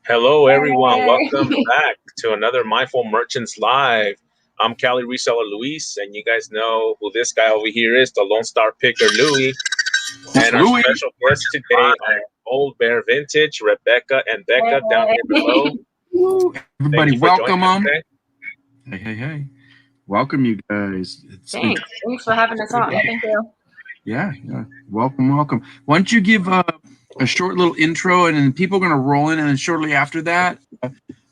Hello, everyone. Welcome back to another Mindful Merchants Live. I'm Cali Reseller Luis, and you guys know who this guy over here is, the Lone Star Picker, Louie. And our Louie. special guests today are Old Bear Vintage, Rebecca and Becca down here below. Everybody, welcome them. Hey. Welcome, you guys. Thanks for having us on. Thank you. Yeah. Welcome. Why don't you give a short little intro, and then people are going to roll in, and then shortly after that,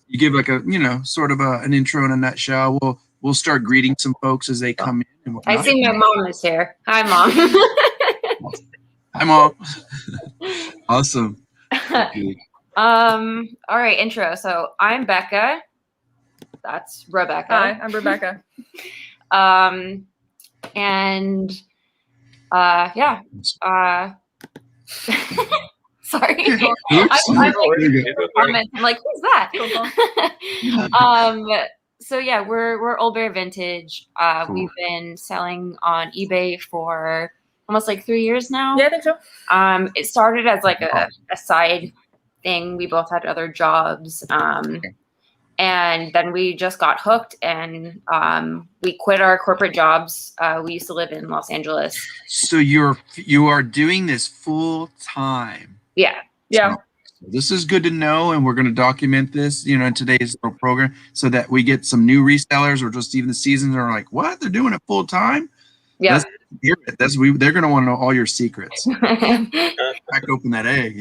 you give like a sort of an intro in a nutshell. We'll start greeting some folks as they come in. And I see my mom is here. Hi, Mom. Hi, Mom. Awesome. All right, intro. So I'm Becca. That's Rebecca. Hi, I'm Rebecca. Sorry. I'm like, who's that? So yeah, we're Old Bear Vintage. Cool. We've been selling on eBay for almost like 3 years now. Yeah, I think so. It started as like a side thing. We both had other jobs. And then we just got hooked, and we quit our corporate jobs. We used to live in Los Angeles. So you are doing this full time. Yeah. Yeah. So this is good to know, and we're going to document this, in today's little program, so that we get some new resellers or just even the seasons are like, what? They're doing it full time? Yeah. Let's hear it. They're going to want to know all your secrets. Crack open that egg,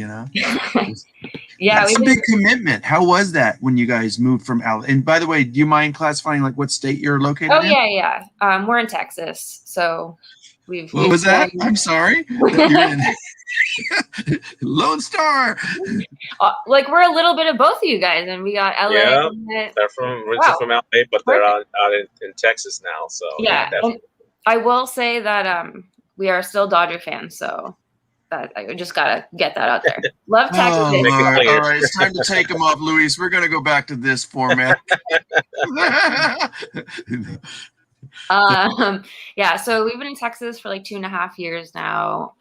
Yeah, that's a big commitment. How was that when you guys moved from LA? And by the way, do you mind classifying like what state you're located in? Yeah. We're in Texas, so we've. What was that? I'm sorry. You're in Lone Star. We're a little bit of both of you guys, and we got LA. Yeah, they're from LA, but they're out in Texas now. So yeah. I will say that we are still Dodger fans, so. That I just gotta get that out there. Love Texas. All right, it's time to take them off, Luis. We're gonna go back to this format. Yeah, so we've been in Texas for like 2.5 years now.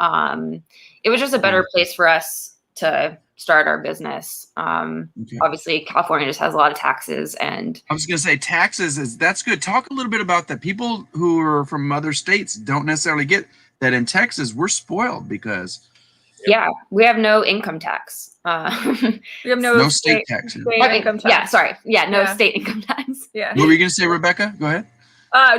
It was just a better place for us to start our business. Obviously, California just has a lot of taxes, and I was gonna say taxes that's good. Talk a little bit about that. People who are from other states don't necessarily get that in Texas we're spoiled because we have no income tax. We have no state tax. Income tax. No state income tax. Yeah. What were you gonna say, Rebecca? Go ahead.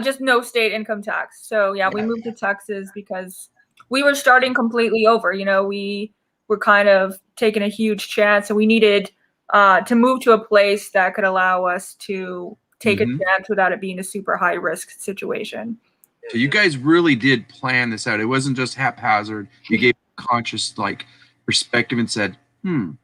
Just no state income tax. So we moved to Texas because we were starting completely over. We were kind of taking a huge chance, and we needed to move to a place that could allow us to take a chance without it being a super high risk situation. So you guys really did plan this out. It wasn't just haphazard. You gave conscious perspective and said, It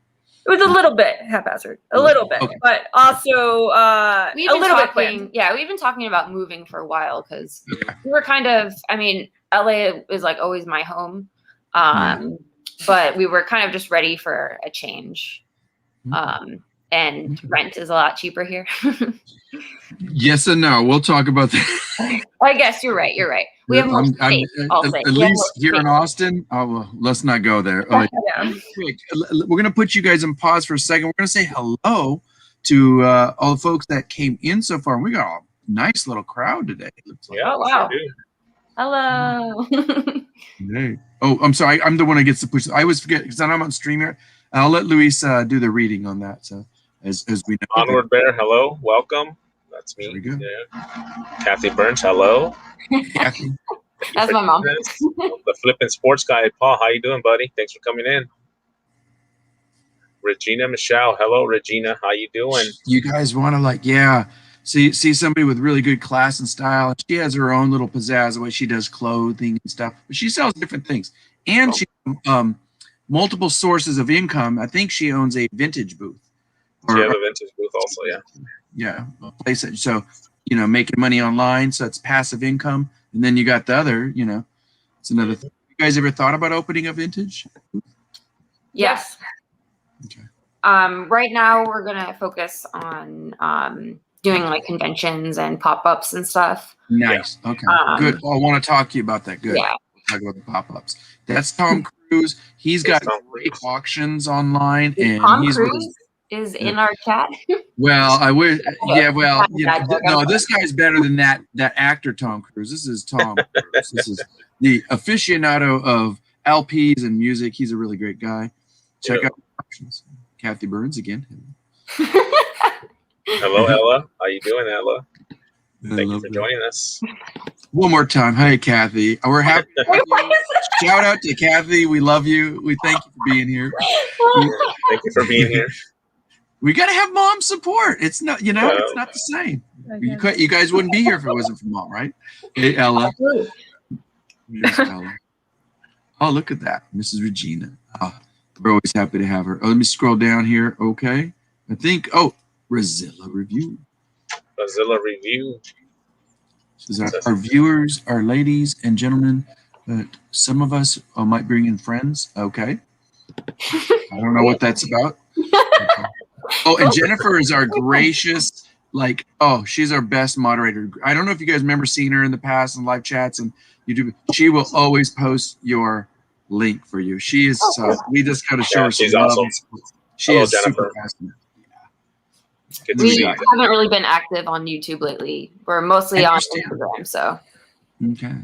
was a little bit haphazard, okay. But also a little bit planned. Yeah, we've been talking about moving for a while because we were kind of, LA is like always my home. But we were kind of just ready for a change. And rent is a lot cheaper here. Yes and no. We'll talk about that. I guess you're right. We have more space, at least here in Austin. Oh, well, let's not go there. We're going to put you guys on pause for a second. We're going to say hello to all the folks that came in so far. We got a nice little crowd today. Oh, wow. Hello. Hey. Oh, I'm sorry. I'm the one that gets to push. I always forget because I'm on stream here. I'll let Luis do the reading on that. So as we know. Onward Bear, hello, welcome. That's me. Very good. Kathy Burns, hello. Kathy. That's my mom. The flipping sports guy, Paul. How you doing, buddy? Thanks for coming in. Regina Michelle, hello, Regina. How you doing? You guys want to see somebody with really good class and style, and she has her own little pizzazz the way she does clothing and stuff. But she sells different things, and she multiple sources of income. I think she owns a vintage booth. She has a vintage booth also, yeah. A place that, so making money online, so it's passive income, and then you got the other, it's another thing. You guys ever thought about opening a vintage booth? Yes. Okay. Right now we're gonna focus on doing like conventions and pop-ups and stuff. Nice. Okay. Good. I want to talk to you about that. Good. Yeah. Talk about the pop-ups. That's Tom Cruise. Cruise. He's got Tom great Cruise. auctions online, and Tom he's Cruise is in our chat. well. I wish, yeah. Well, Bad joke, I'm no, this guy's better than that actor Tom Cruise. This is Tom Cruise. This is the aficionado of LPs and music. He's a really great guy. Check out the options. Kathy Burns again. Hello, Ella. How you doing, Ella? I Thank you love for that. joining us. One more time. Hey, Kathy. We're happy. to have you. Shout out to Kathy. We love you. We thank you for being here. Thank you for being here. We got to have mom support. It's not, Well, it's not the same. You guys wouldn't be here if it wasn't for mom, right? Hey, Ella. Here's Ella. Oh, look at that. Mrs. Regina. Oh, we're always happy to have her. Oh, let me scroll down here. Okay. I think, Rosilla Review. Mozilla Review. Says our viewers, our ladies and gentlemen, but some of us might bring in friends. Okay. I don't know what that's about. Okay. Oh, and Jennifer is our gracious, she's our best moderator. I don't know if you guys remember seeing her in the past in live chats and YouTube. She will always post your link for you. She is, we just got to show her some she's love. awesome. She Hello, is Jennifer. super fascinating. Good to We see you. haven't really been active on YouTube lately. We're mostly on Instagram, so. Okay.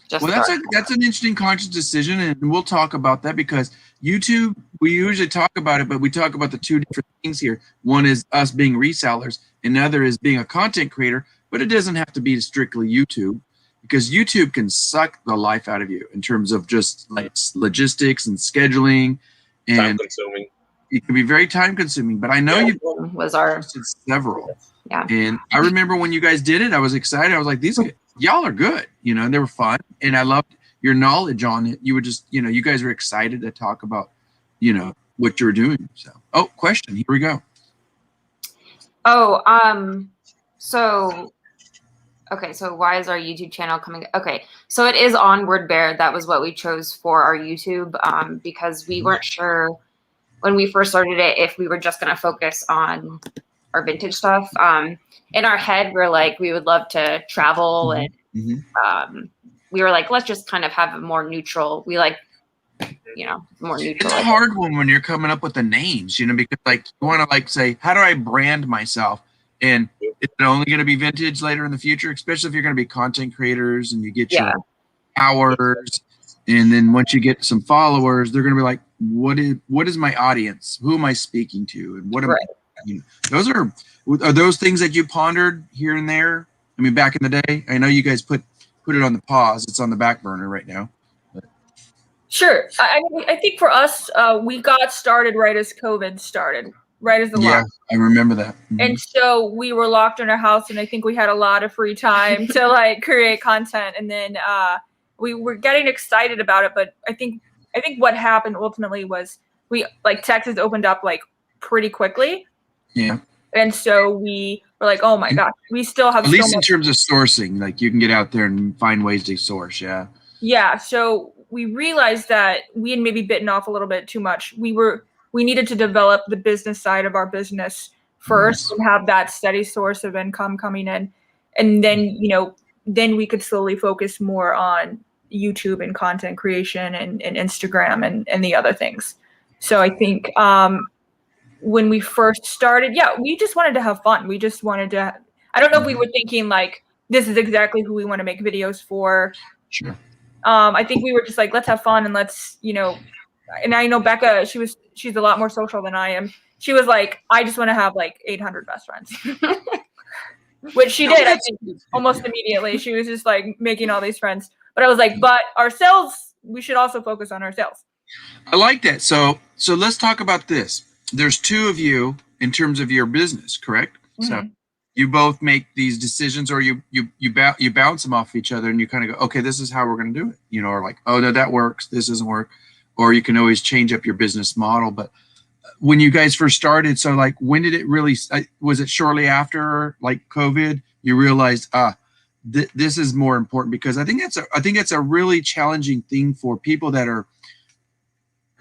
Just Well, that's an interesting conscious decision, and we'll talk about that because YouTube, we usually talk about it, but we talk about the two different things here. One is us being resellers, and the other is being a content creator, but it doesn't have to be strictly YouTube because YouTube can suck the life out of you in terms of just like logistics and scheduling, and Time consuming. it can be very time consuming. But I know you've posted several. Yeah. And I remember when you guys did it, I was excited. I was like, y'all are good, and they were fun. And I loved your knowledge on it. You were just, you guys were excited to talk about, what you're doing. So, question. Here we go. So why is our YouTube channel coming? Okay. So it is on Word Bear. That was what we chose for our YouTube because we weren't sure when we first started it if we were just going to focus on our vintage stuff. In our head, we're like, we would love to travel and we were like, let's just kind of have a more neutral, more neutral. It's a hard one when you're coming up with the names, because you want to say, how do I brand myself? And it's only going to be vintage later in the future, especially if you're going to be content creators and you get your hours. And then once you get some followers, they're going to be like, what is my audience? Who am I speaking to? And what am I? Those are those things that you pondered here and there? I mean, back in the day, I know you guys put it on the pause. It's on the back burner right now. But. Sure. I think for us, we got started right as COVID started, right as the lockdown. I remember that. And so we were locked in our house, and I think we had a lot of free time to create content. And then we were getting excited about it, but I think what happened ultimately was we Texas opened up pretty quickly. Yeah. And so we were like, oh my gosh, we still have at least in terms of sourcing, you can get out there and find ways to source. Yeah. Yeah. So we realized that we had maybe bitten off a little bit too much. We needed to develop the business side of our business first and have that steady source of income coming in. And then, then we could slowly focus more on YouTube and content creation and Instagram and the other things. So I think when we first started, we just wanted to have fun. We just wanted to, I don't know if we were thinking this is exactly who we want to make videos for. Sure. I think we were just let's have fun and let's, and I know Becca, she's a lot more social than I am. She was like, I just want to have 800 best friends, which she did, I think, almost immediately. She was just making all these friends. But I was like, but ourselves, we should also focus on ourselves. I like that. So let's talk about this. There's two of you in terms of your business, correct? Mm-hmm. So you both make these decisions, or you bounce them off each other, and you kind of go, okay, this is how we're going to do it, or oh no, that works. This doesn't work, or you can always change up your business model. But when you guys first started, so when did it really? Was it shortly after COVID? You realized this is more important, because I think it's a really challenging thing for people that are.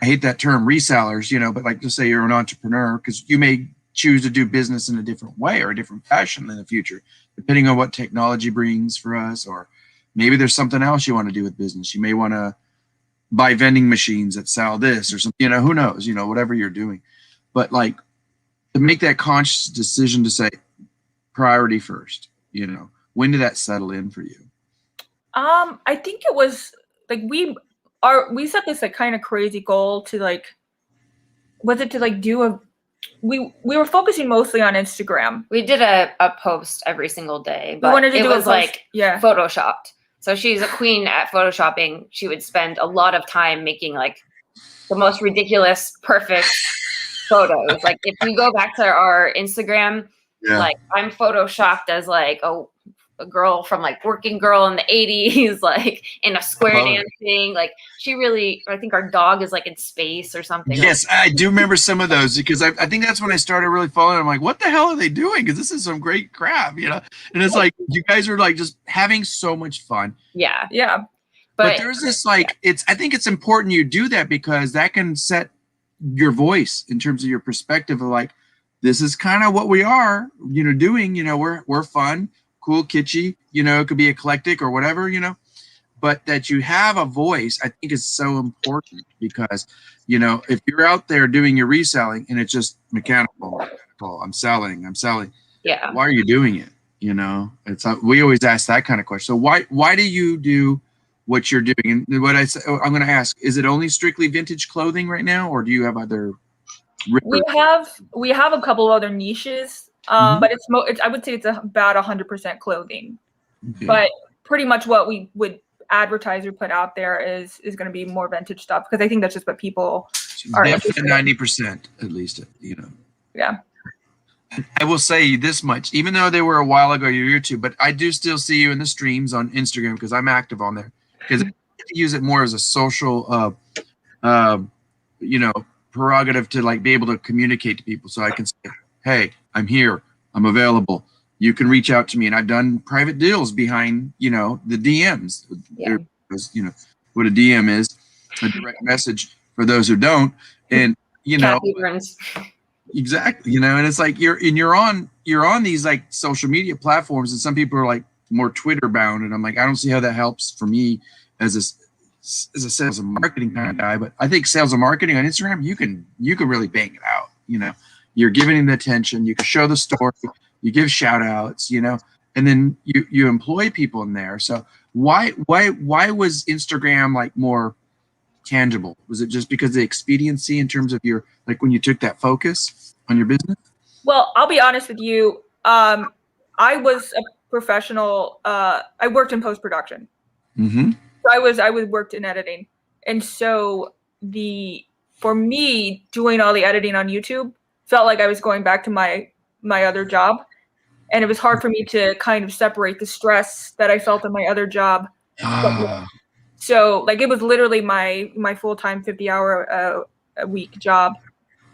I hate that term, resellers, but just say you're an entrepreneur, because you may choose to do business in a different way or a different fashion in the future, depending on what technology brings for us, or maybe there's something else you want to do with business. You may want to buy vending machines that sell this or something, who knows, whatever you're doing. But like to make that conscious decision to say priority first, when did that settle in for you? I think it was like we set this like kind of crazy goal to like, was it to like we were focusing mostly on Instagram. We did a post every single day, but wanted to it do a was post, like yeah. photoshopped. So she's a queen at photoshopping. She would spend a lot of time making like the most ridiculous, perfect photos. Like if you go back to our Instagram, like I'm photoshopped as like a girl from like Working Girl in the 80s, like in a square dancing. Like she really, I think our dog is like in space or something. Yes, I do remember some of those because I think that's when I started really following. I'm like, what the hell are they doing? Because this is some great crap, And it's like you guys are like just having so much fun. Yeah. Yeah. But there's this like I think it's important you do that because that can set your voice in terms of your perspective of like, this is kind of what we are, doing, we're fun, cool, kitschy, it could be eclectic or whatever, but that you have a voice, I think is so important because, if you're out there doing your reselling and it's just mechanical, I'm selling. Yeah. Why are you doing it? It's we always ask that kind of question. So why do you do what you're doing? And what I'm going to ask, is it only strictly vintage clothing right now, or do you have other? We have a couple of other niches, but it's I would say it's about 100% clothing. Okay. But pretty much what we would advertise or put out there is going to be more vintage stuff because I think that's just what people are interested in. 90% at least, Yeah. I will say this much, even though they were a while ago, your YouTube, but I do still see you in the streams on Instagram because I'm active on there because I use it more as a social, prerogative to like be able to communicate to people. So I can say, hey, I'm here, I'm available. You can reach out to me. And I've done private deals behind, the DMs. Yeah. What a DM is, a direct message for those who don't. And, exactly, and it's like you're on these like social media platforms and some people are like more Twitter bound. And I'm like, I don't see how that helps for me as a sales and marketing kind of guy, but I think sales and marketing on Instagram, you can really bang it out. You're giving them the attention, you can show the story, you give shout outs, and then you employ people in there. So why was Instagram like more tangible? Was it just because of the expediency in terms of your, like when you took that focus on your business? Well, I'll be honest with you. I was a professional. I worked in post-production. Mm-hmm. I worked in editing. And so for me, doing all the editing on YouTube felt like I was going back to my other job. And it was hard for me to kind of separate the stress that I felt in my other job. So like it was literally my full-time 50-hour a week job.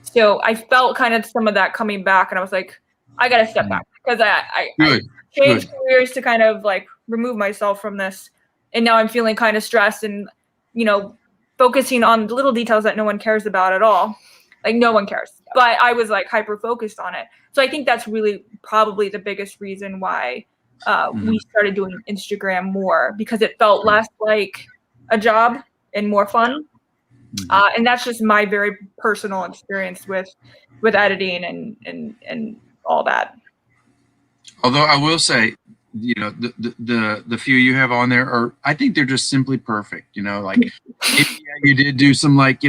So I felt kind of some of that coming back and I was like, I got to step back because I changed careers to kind of like remove myself from this. And now I'm feeling kind of stressed and, focusing on the little details that no one cares about at all. Like no one cares. But I was like hyper focused on it. So I think that's really probably the biggest reason why we started doing Instagram more because it felt less like a job and more fun. And that's just my very personal experience with editing and all that. Although I will say, the few you have on there are, I think they're just simply perfect. Like you did do some like,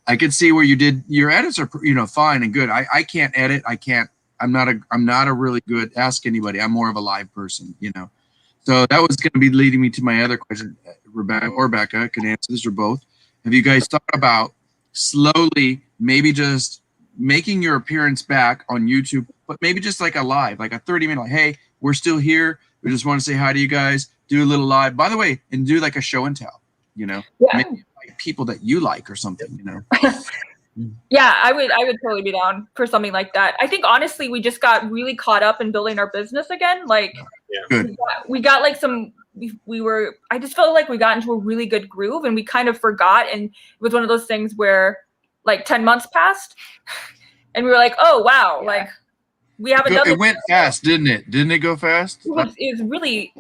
I could see where you did your edits are, fine and good. I can't edit. I'm not a really good, ask anybody. I'm more of a live person, So that was going to be leading me to my other question. Rebecca or Becca can answer this or both. Have you guys thought about slowly, maybe just making your appearance back on YouTube, but maybe just like a live, like a 30-minute, like, hey, we're still here. We just want to say hi to you guys. Do a little live, by the way, and do like a show and tell, Yeah. Maybe like people that you like or something, Yeah, I would totally be down for something like that. I think honestly, we just got really caught up in building our business again. Like we got like I just felt like we got into a really good groove and we kind of forgot. And it was one of those things where like 10 months passed and we were like, oh, wow. Like we have another. It went fast, didn't it? Didn't it go fast? It was really,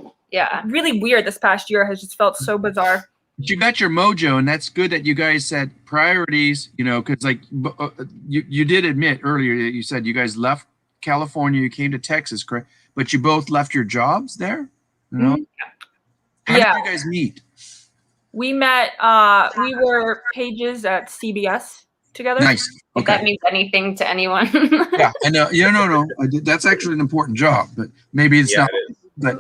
really weird. This past year has just felt so bizarre. you got your mojo, and that's good that you guys set priorities, you know, because like you did admit earlier that you said you guys left California, you came to Texas, correct? But you both left your jobs there, you know? How did you guys meet? We met, we were pages at CBS together. Nice. If that means anything to anyone. Yeah, I know. Yeah, no. That's actually an important job, but maybe it's not. But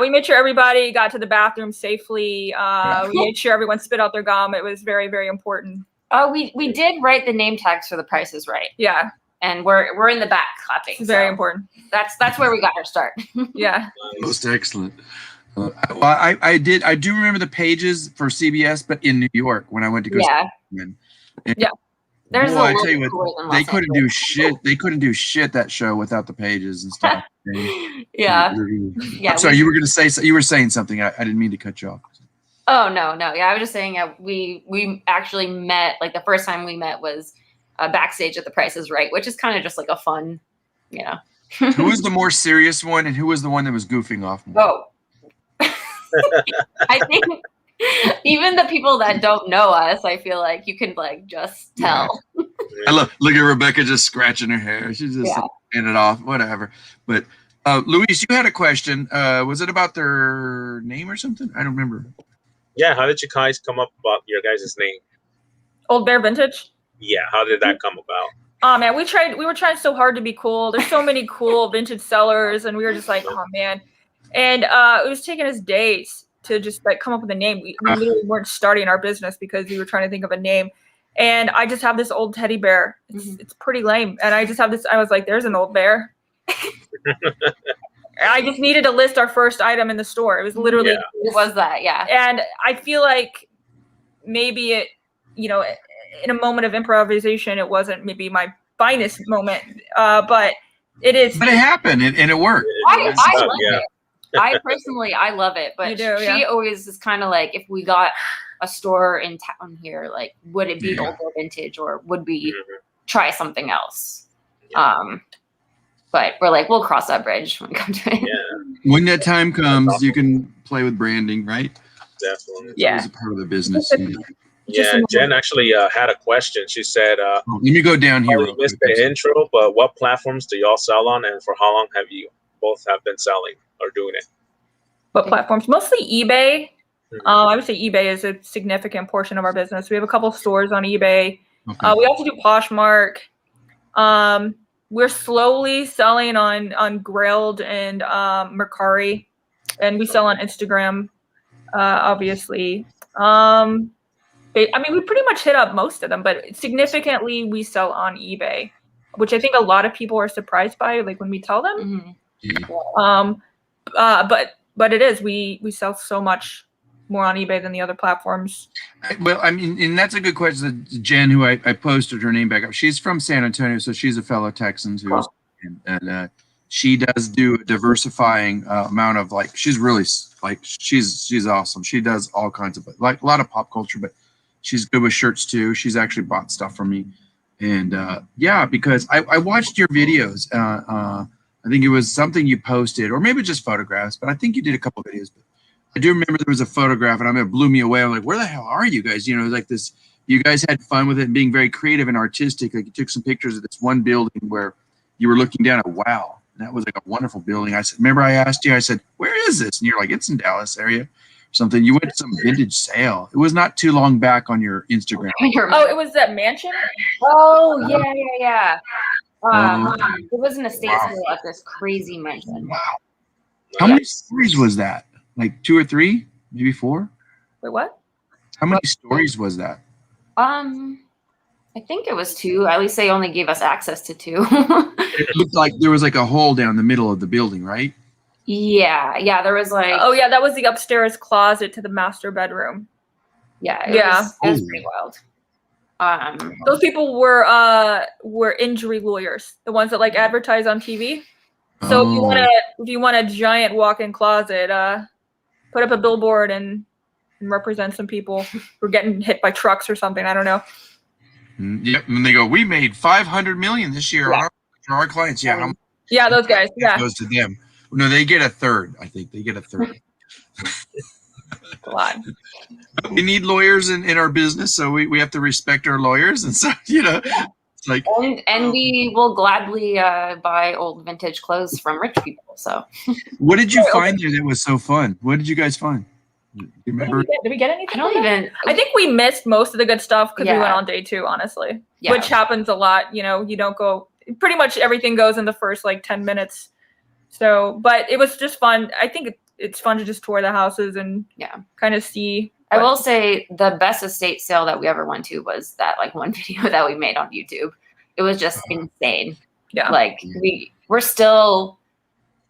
we made sure everybody got to the bathroom safely. We made sure everyone spit out their gum. It was very, very important. Oh, we did write the name tags for The Price is Right. Yeah. And we're in the back clapping. It's very important. That's where we got our start. Yeah. Most excellent. I do remember the pages for CBS, but in New York when I went to go. And there's I tell you what, they couldn't do shit. They couldn't do shit that show without the pages and stuff. I'm sorry, you were going to say you were saying something. I didn't mean to cut you off. Oh no. Yeah, I was just saying we actually met, like the first time we met was backstage at The Price is Right, which is kind of just like a fun, you know. Who was the more serious one, and who was the one that was goofing off more? Oh. I think even the people that don't know us, I feel like you can like just tell. I look at Rebecca just scratching her hair. She's just getting it off, whatever. But Luis, you had a question. Was it about their name or something? I don't remember. Yeah, how did you guys come up about your guys' name? Old Bear Vintage? Yeah, how did that come about? Oh man, we were trying so hard to be cool. There's so many cool vintage sellers, and we were just like, oh man. And it was taking us days to just like come up with a name. We literally weren't starting our business because we were trying to think of a name. And I just have this old teddy bear. It's pretty lame. And I just have this, I was like, there's an old bear. I just needed to list our first item in the store. It was literally, it was that, And I feel like maybe it, you know, in a moment of improvisation, it wasn't maybe my finest moment, but it is. But it happened and it worked. I love it. I love it. But she always is kind of like, if we got a store in town here, like, would it be Old Bear Vintage or would we try something else? But we're like, we'll cross that bridge when it comes to it. Yeah. When that time comes, you can play with branding, right? Definitely. It's a part of the business. Yeah, Jen actually had a question. She said, let me go down here. You missed the intro, but what platforms do y'all sell on, and for how long have you both have been selling or doing it? What platforms? Mostly eBay. I would say eBay is a significant portion of our business. We have a couple stores on eBay. Okay. We also do Poshmark. We're slowly selling on Grailed and Mercari, and we sell on Instagram, obviously. I mean, we pretty much hit up most of them, but significantly we sell on eBay, which I think a lot of people are surprised by, like when we tell them. But it is, we sell so much more on eBay than the other platforms. Well, I mean, and that's a good question. Jen, who I posted her name back up, she's from San Antonio, so she's a fellow Texan too. Cool. And she does do a diversifying amount of, like, she's really, like, she's awesome. She does all kinds of, like, a lot of pop culture, but she's good with shirts too. She's actually bought stuff from me. And because I watched your videos. I think it was something you posted, or maybe just photographs, but I think you did a couple of videos. But I do remember there was a photograph, and it blew me away. I'm like, where the hell are you guys? You know, like this, you guys had fun with it and being very creative and artistic. Like, you took some pictures of this one building where you were looking down at, wow, that was like a wonderful building. I said, remember I asked you, I said, where is this? And you're like, it's in Dallas area or something. You went to some vintage sale. It was not too long back on your Instagram. Oh, it was that mansion? Oh, yeah. It was an estate sale at this crazy mansion. Wow. How many stories was that? Like 2 or 3, maybe 4? Wait, what? How many stories was that? I think it was 2. At least they only gave us access to 2. It looked like there was like a hole down the middle of the building, right? Yeah. There was like. Oh yeah, that was the upstairs closet to the master bedroom. Yeah. It was pretty wild. Those people were injury lawyers, the ones that like advertise on TV. So if you want a giant walk-in closet, put up a billboard and represent some people who are getting hit by trucks or something. I don't know. Yep, and they go, we made $500 million this year for our clients. Yeah, those guys. Yeah, it goes to them. No, they get a third. I think they get a third. It's a lot. We need lawyers in our business, so we have to respect our lawyers, and so it's like. And we will gladly buy old vintage clothes from rich people. So, what did you find there that was so fun? What did you guys find? Do you remember? Did we get anything? I don't even. I think we missed most of the good stuff because we went on day 2, honestly. Yeah. Which happens a lot. You know, you don't go. Pretty much everything goes in the first like 10 minutes. So, but it was just fun. I think it's fun to just tour the houses and kind of see. I will say the best estate sale that we ever went to was that like one video that we made on YouTube. It was just insane. Yeah. Like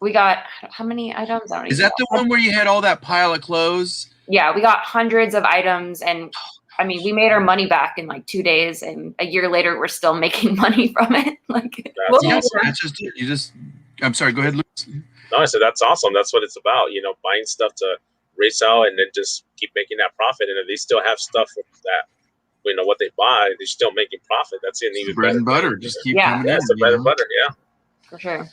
we got how many items? I don't Is that the one where you had all that pile of clothes? Yeah, we got hundreds of items, and I mean, we made our money back in like 2 days, and a year later, we're still making money from it. Like, that's just it. I'm sorry. Go ahead, Luis. No, I said that's awesome. That's what it's about. You know, buying stuff to resell and then just keep making that profit. And if they still have stuff that, you know, what they buy, they're still making profit. That's an even bread better and butter. Just keep coming in. That's the bread and butter. Yeah, for sure.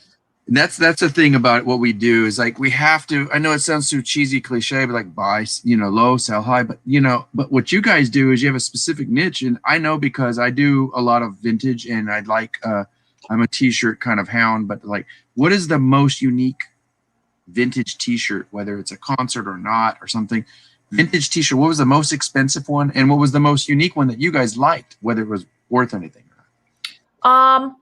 And that's the thing about what we do is like we have to. I know it sounds so cheesy, cliche, but like buy, low, sell high. But but what you guys do is you have a specific niche, and I know because I do a lot of vintage, and I like. I'm a T-shirt kind of hound, but like, what is the most unique vintage T-shirt, whether it's a concert or not or something? Vintage T-shirt. What was the most expensive one, and what was the most unique one that you guys liked, whether it was worth anything or not?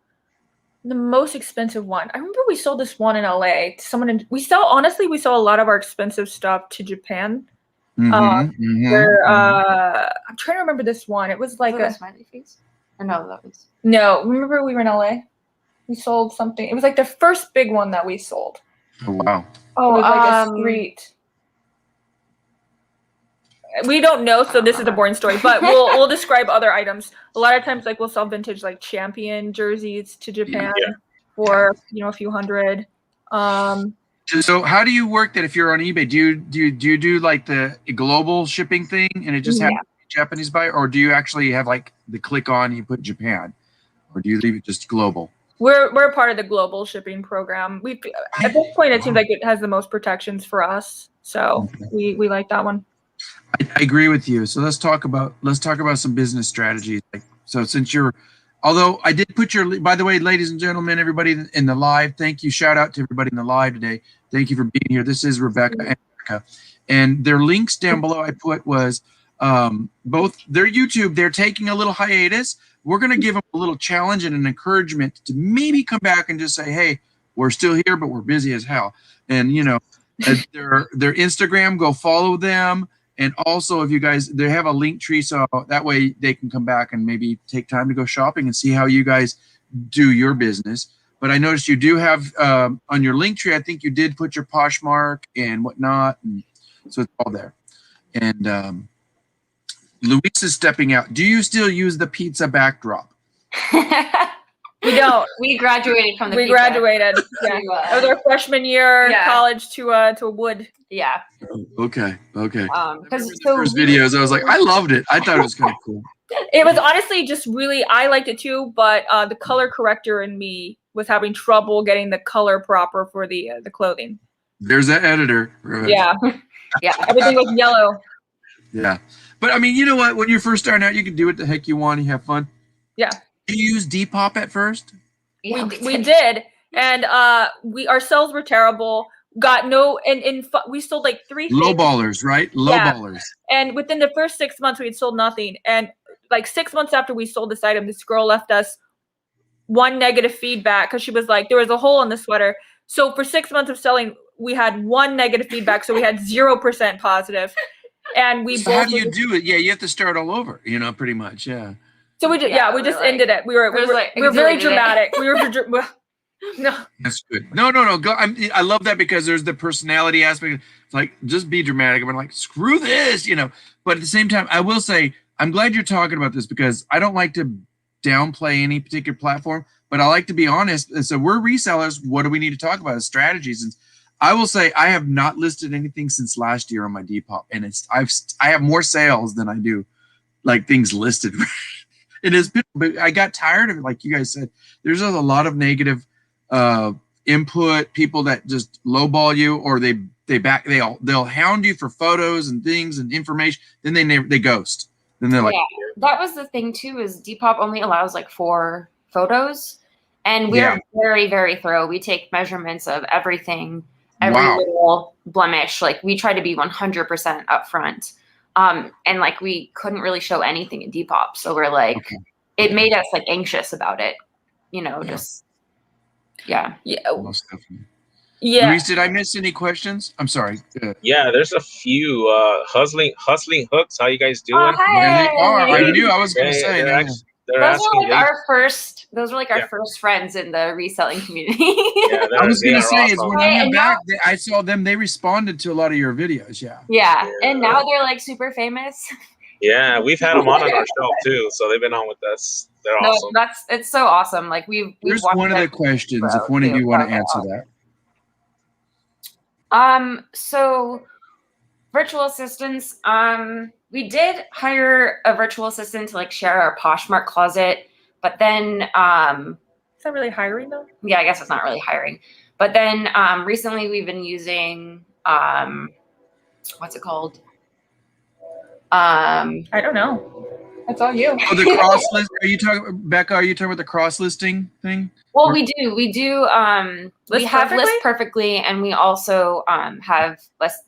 The most expensive one. I remember we sold this one in LA to someone. We sell a lot of our expensive stuff to Japan. I'm trying to remember this one. It was like a smiley face. Or no, that was Remember we were in LA. We sold something. It was like the first big one that we sold. Oh wow! Oh, it was like a street. We don't know, so this is a boring story. But we'll describe other items. A lot of times, like we'll sell vintage like champion jerseys to Japan for a few hundred. So how do you work that if you're on eBay? Do you do like the global shipping thing and it just has Japanese buyer, or do you actually have like the click on you put Japan, or do you leave it just global? We're part of the global shipping program. At this point it seems like it has the most protections for us, so we like that one. I agree with you. So let's talk about some business strategies. So since although I did put by the way, ladies and gentlemen, everybody in the live, thank you. Shout out to everybody in the live today. Thank you for being here. This is Rebecca and Becca, and their links down below I put was both their YouTube. They're taking a little hiatus. We're going to give them a little challenge and an encouragement to maybe come back and just say, hey, we're still here, but we're busy as hell. And their Instagram, go follow them. And also, if you guys, they have a link tree, so that way they can come back and maybe take time to go shopping and see how you guys do your business. But I noticed you do have on your link tree, I think you did put your Poshmark and whatnot, and so it's all there. And Luis is stepping out. Do you still use the pizza backdrop? We don't. We graduated from the pizza. Graduated. Yeah. It was our freshman year college to wood. Yeah. Okay. Because the first videos, I was like, I loved it. I thought it was kind of cool. It was honestly just really, I liked it too, but the color corrector in me was having trouble getting the color proper for the clothing. There's that editor. Yeah. Yeah. Everything was yellow. Yeah. But I mean, you know what? When you're first starting out, you can do what the heck you want. You have fun. Yeah. Did you use Depop at first? Yeah, we did. And our sales were terrible. Got no, and we sold like 3 things. Low ballers, right? Low ballers. And within the first 6 months, we had sold nothing. And like 6 months after we sold this item, this girl left us 1 negative feedback because she was like, there was a hole in the sweater. So for 6 months of selling, we had 1 negative feedback. So we had 0% positive. And we how do you do it? Yeah, you have to start all over, pretty much. Yeah. So we just ended it. We were very dramatic. We were no. That's good. No. I love that because there's the personality aspect. It's like, just be dramatic. I'm like, screw this, But at the same time, I will say, I'm glad you're talking about this because I don't like to downplay any particular platform, but I like to be honest. And so we're resellers. What do we need to talk about? Strategies. And I will say I have not listed anything since last year on my Depop, and I have more sales than I do like things listed. It is, but I got tired of it. Like you guys said, there's a lot of negative input, people that just lowball you, or they'll hound you for photos and things and information. Then they ghost. Then they're like, that was the thing too, is Depop only allows like 4 photos, and we're very, very thorough. We take measurements of everything, every little blemish. Like we try to be 100% upfront. And like we couldn't really show anything in Depop, so we're like, it made us like anxious about it, just most definitely. Luis, did I miss any questions? I'm sorry. Yeah, there's a few hustling hooks. How you guys doing? Oh, hi. There they are. I knew I was going to say. Those were like our first. Those were like our first friends in the reselling community. I was going to say is when I went back, I saw them. They responded to a lot of your videos. Yeah, and now they're like super famous. Yeah, we've had them on our show too, so they've been on with us. They're awesome. It's so awesome. Like we've Here's one of the questions. If one of you want to answer that. So virtual assistants, we did hire a virtual assistant to like share our Poshmark closet, but then, is that really hiring though? Yeah, I guess it's not really hiring, but then, recently we've been using, what's it called? I don't know. That's all you. Oh, the cross list. Becca, are you talking about the cross listing thing? Well, we do. We have List Perfectly, and we also have List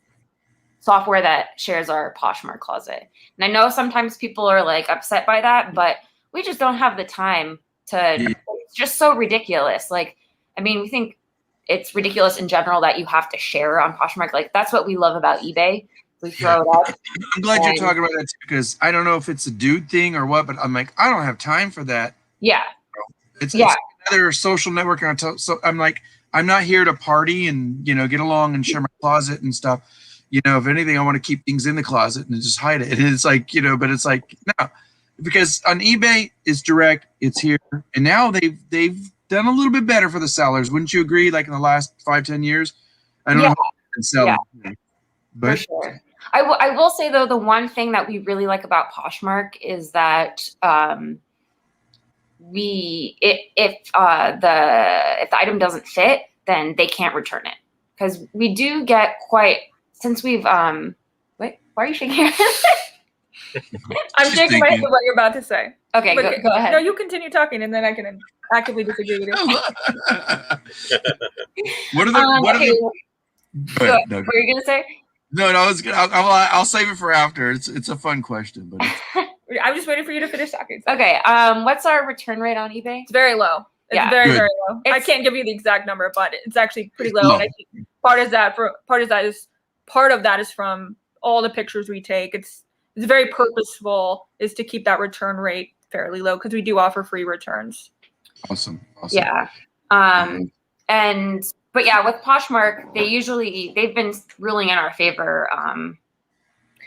software that shares our Poshmark closet. And I know sometimes people are like upset by that, but we just don't have the time to. It's just so ridiculous. Like, I mean, we think it's ridiculous in general that you have to share on Poshmark. Like, that's what we love about eBay. We throw it up. I'm glad you're talking about that too, because I don't know if it's a dude thing or what, but I'm like, I don't have time for that. Yeah. It's another social network. So I'm like, I'm not here to party and, get along and share my closet and stuff. If anything, I want to keep things in the closet and just hide it. And it's like, but it's like, no, because on eBay, it's direct, it's here. And now they've done a little bit better for the sellers. Wouldn't you agree? Like in the last 5-10 years, I don't know how they've been selling. Yeah. But for sure. I will say though, the one thing that we really like about Poshmark is that if the item doesn't fit, then they can't return it, because we do get since we've wait, why are you shaking your head? I'm shaking my head with what you're about to say. Okay, go ahead. No, you continue talking, and then I can actively disagree with you. What are the? What were you gonna say? No, I'll save it for after. It's a fun question, but I'm just waiting for you to finish talking. Okay. What's our return rate on eBay? It's very low. It's very, very low. I can't give you the exact number, but it's actually pretty low. And I think part of that is from all the pictures we take. It's very purposeful, is to keep that return rate fairly low, because we do offer free returns. Awesome. Yeah. But yeah, with Poshmark, they've been ruling in our favor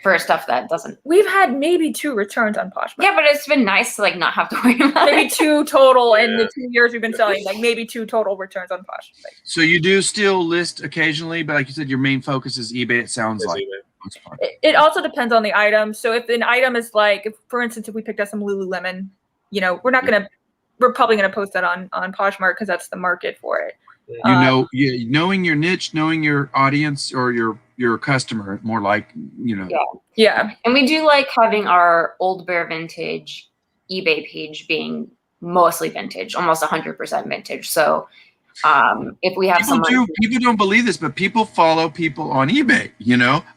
for stuff that doesn't. We've had maybe 2 returns on Poshmark. Yeah, but it's been nice to like not have to worry about maybe 2 total in the 2 years we've been selling. Like maybe 2 total returns on Poshmark. So you do still list occasionally, but like you said, your main focus is eBay. It sounds like. It also depends on the item. So if an item is like, for instance, if we picked up some Lululemon, we're probably gonna post that on Poshmark, because that's the market for it. Knowing your niche, knowing your audience or your customer, more like, Yeah. And we do like having our Old Bear Vintage eBay page being mostly vintage, almost 100% vintage. So if we have people don't believe this, but people follow people on eBay.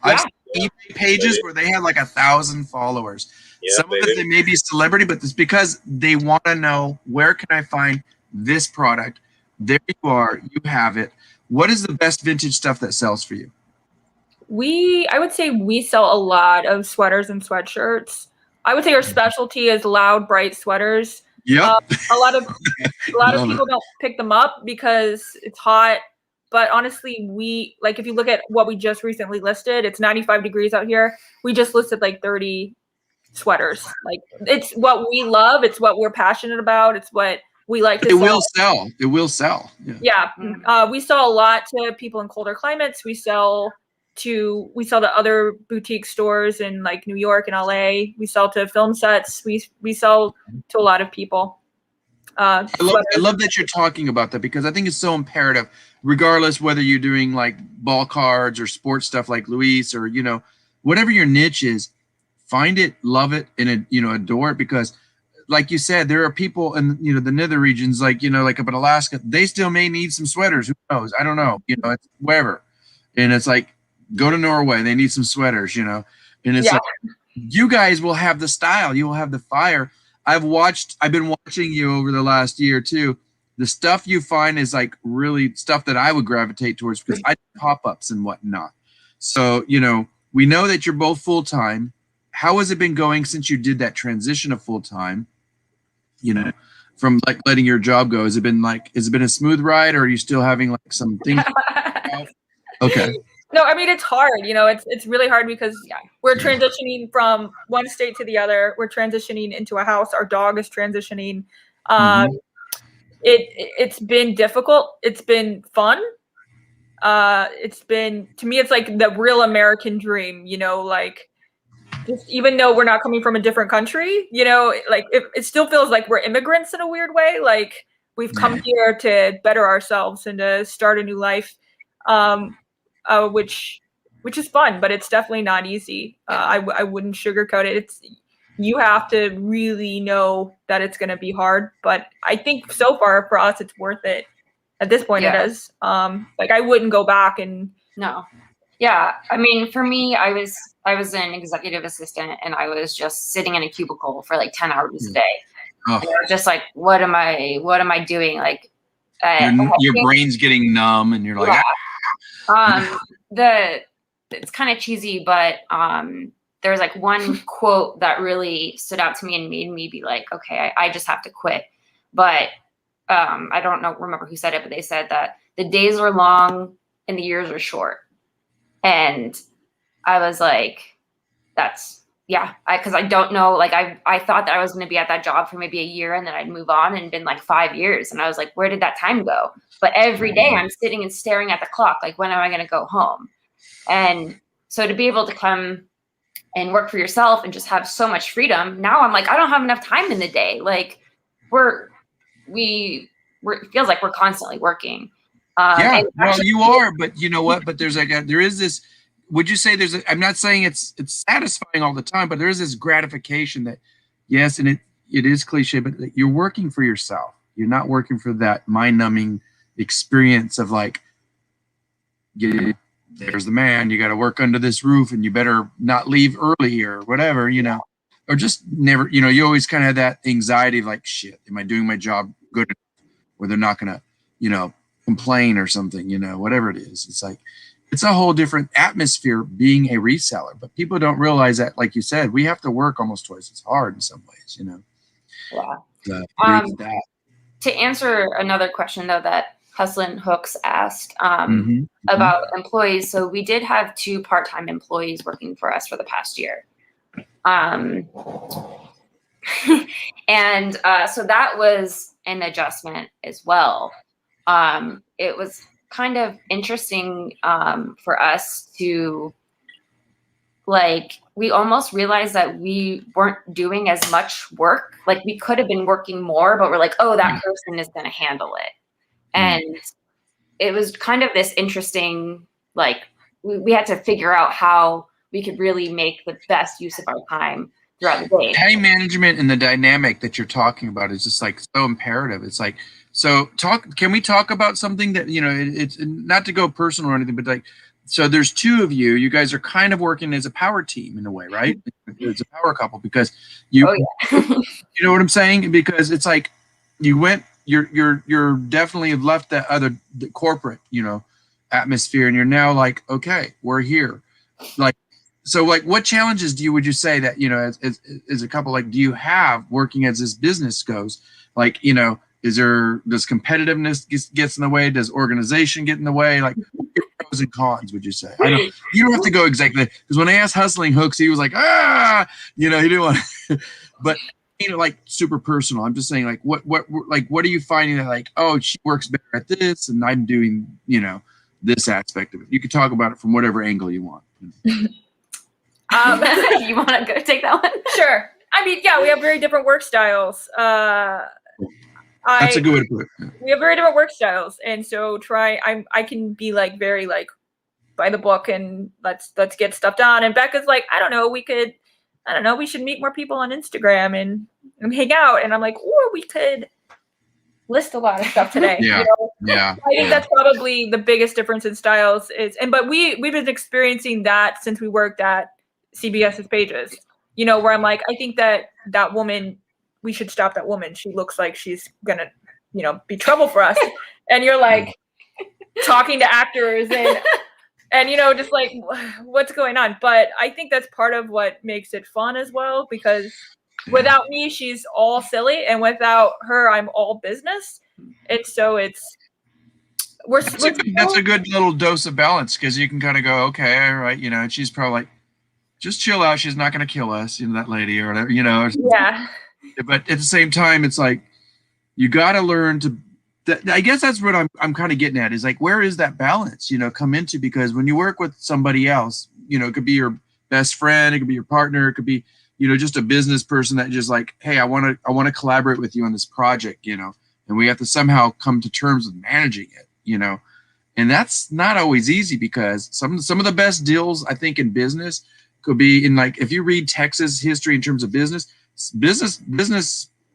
I've seen eBay pages where they have like 1,000 followers. Yeah, some of it they may be celebrity, but it's because they want to know, where can I find this product? There you are. You have it. What is the best vintage stuff that sells for you? I would say we sell a lot of sweaters and sweatshirts. I would say our specialty is loud, bright sweaters. Yep. A lot of people don't pick them up because it's hot. But honestly, if you look at what we just recently listed, it's 95 degrees out here. We just listed like 30 sweaters. Like, it's what we love. It's what we're passionate about. It's what we like to sell. It will sell. Yeah. We sell a lot to people in colder climates. We sell to other boutique stores in like New York and LA. We sell to film sets. We sell to a lot of people. I love that you're talking about that, because I think it's so imperative, regardless whether you're doing like ball cards or sports stuff like Luis, or, you know, whatever your niche is, find it, love it, and, you know, adore it. Because like you said, there are people in, you know, the nether regions, like, you know, like up in Alaska, they still may need some sweaters. Who knows? I don't know. You know, it's wherever. And it's like, go to Norway, they need some sweaters, you know. And it's like, you guys will have the style, you will have the fire. I've been watching you over the last year too. The stuff you find is like really stuff that I would gravitate towards, because I do pop-ups and whatnot. So, you know, we know that you're both full-time. How has it been going since you did that transition of full-time, you know, from like letting your job go? Has it been a smooth ride, or are you still having like some things? Okay. No, I mean, it's hard. You know, it's really hard because we're transitioning from one state to the other. We're transitioning into a house. Our dog is transitioning. It's been difficult. It's been fun. It's been, to me, it's like the real American dream, you know, like, just even though we're not coming from a different country, you know, like it still feels like we're immigrants in a weird way. Like we've come here to better ourselves and to start a new life. Which is fun, but it's definitely not easy. I wouldn't sugarcoat it. You have to really know that it's going to be hard, but I think so far for us, it's worth it. At this point, it is. Like I wouldn't go back and no. Yeah, I mean, for me, I was an executive assistant, and I was just sitting in a cubicle for like 10 hours a day. And I was just like, what am I doing? Like, your brain's getting numb, and you're like, it's kind of cheesy, but there was like one quote that really stood out to me and made me be like, okay, I just have to quit. But I don't remember who said it, but they said that the days are long and the years are short. And I was like, because I don't know, like I thought that I was going to be at that job for maybe a year and then I'd move on, and been like 5 years. And I was like, where did that time go? But every day I'm sitting and staring at the clock, like, when am I going to go home? And so to be able to come and work for yourself and just have so much freedom, now I'm like, I don't have enough time in the day. Like it feels like we're constantly working. Well, you are, but you know what? But there is this. Would you say I'm not saying it's satisfying all the time, but there is this gratification that, yes, and it is cliche, but you're working for yourself. You're not working for that mind-numbing experience of like, there's the man, you got to work under this roof, and you better not leave early or whatever, you know, or just never, you know, you always kind of have that anxiety of like, shit, am I doing my job good enough, where they're not going to, you know, complain or something, you know, whatever it is. It's like, it's a whole different atmosphere being a reseller, but people don't realize that, like you said, we have to work almost twice as hard in some ways, you know? Yeah. To answer another question though, that Hustlin' Hooks asked about employees. So we did have 2 part-time employees working for us for the past year. And so that was an adjustment as well. It was kind of interesting for us to, like, we almost realized that we weren't doing as much work. Like, we could have been working more, but we're like, oh, that person is going to handle it. And it was kind of this interesting, like, we had to figure out how we could really make the best use of our time throughout the day. Time management and the dynamic that you're talking about is just like so imperative. It's like, can we talk about something that, you know, it's not to go personal or anything, but like, so there's 2 of you guys are kind of working as a power team in a way, right? It's a power couple, because you know what I'm saying? Because it's like, you're definitely have left the corporate, you know, atmosphere, and you're now like, okay, we're here. Like, so like, what challenges would you say that, you know, as a couple, like, do you have working as this business goes? Like, you know, does competitiveness gets in the way? Does organization get in the way? Like, what are your pros and cons, would you say? You don't have to go exactly, because when I asked Hustling Hooks, he was like, you know, he didn't want to, but, you know, like, super personal. I'm just saying, like, what are you finding that, like, oh, she works better at this, and I'm doing, you know, this aspect of it. You could talk about it from whatever angle you want. You want to go take that one? Sure. I mean, yeah, we have very different work styles. That's a good way to put it. We have very different work styles, and so I can be like very like by the book and let's get stuff done. And Becca's like, I don't know, we should meet more people on Instagram and hang out. And I'm like, or we could list a lot of stuff today. Yeah. You know? Yeah. I think that's probably the biggest difference in styles but we've been experiencing that since we worked at CBS's Pages, you know, where I'm like, I think that woman, we should stop that woman. She looks like she's gonna, you know, be trouble for us. And you're like talking to actors and you know, just like what's going on. But I think that's part of what makes it fun as well, because without me, she's all silly, and without her, I'm all business. And so that's a good little dose of balance, because you can kind of go, okay, all right, you know, and she's probably like, just chill out. She's not going to kill us, you know, that lady or whatever, you know. Yeah. But at the same time, it's like you got to learn to. I guess that's what I'm kind of getting at, is like, where is that balance, you know, come into? Because when you work with somebody else, you know, it could be your best friend, it could be your partner, it could be, you know, just a business person that just like, hey, I want to collaborate with you on this project, you know, and we have to somehow come to terms with managing it, you know, and that's not always easy, because some of the best deals I think in business could be in, like, if you read Texas history in terms of business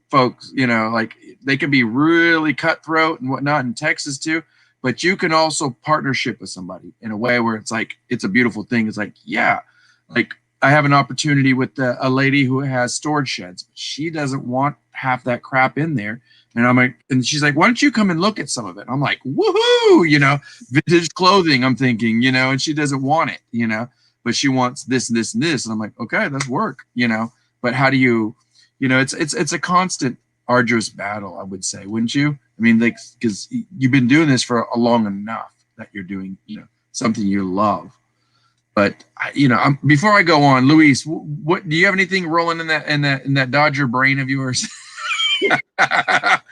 folks, you know, like they can be really cutthroat and whatnot in Texas too, but you can also partnership with somebody in a way where it's like, it's a beautiful thing. It's like, yeah, like I have an opportunity with a lady who has storage sheds. She doesn't want half that crap in there. And I'm like, and she's like, why don't you come and look at some of it? I'm like, woohoo, you know, vintage clothing, I'm thinking, you know, and she doesn't want it, you know, but she wants this and this and this. And I'm like, okay, that's work, you know, but how do you, you know, it's a constant arduous battle, I would say, wouldn't you? I mean, like, because you've been doing this for a long enough that you're doing, you know, something you love. But you know, before I go on, Luis, what do you have anything rolling in that Dodger brain of yours? Of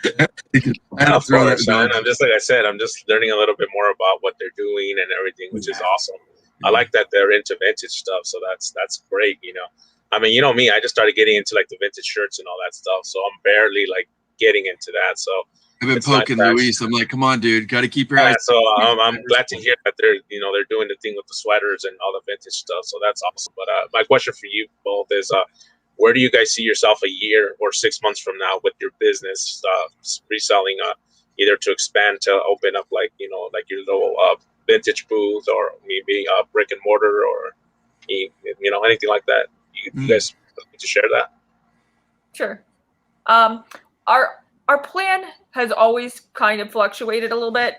course, man. I'm just, like I said, I'm just learning a little bit more about what they're doing and everything, which is awesome. I like that they're into vintage stuff, so that's great, you know. I mean, you know me, I just started getting into like the vintage shirts and all that stuff, so I'm barely like getting into that. So I've been poking Luis. I'm like, come on, dude, got to keep your eyes. So I'm glad to hear that they're doing the thing with the sweaters and all the vintage stuff. So that's awesome. But my question for you both is, where do you guys see yourself a year or 6 months from now with your business, reselling, either to expand, to open up like, you know, like your little vintage booth, or maybe brick and mortar, or you know, anything like that? You guys need to share that? Sure. Our plan has always kind of fluctuated a little bit.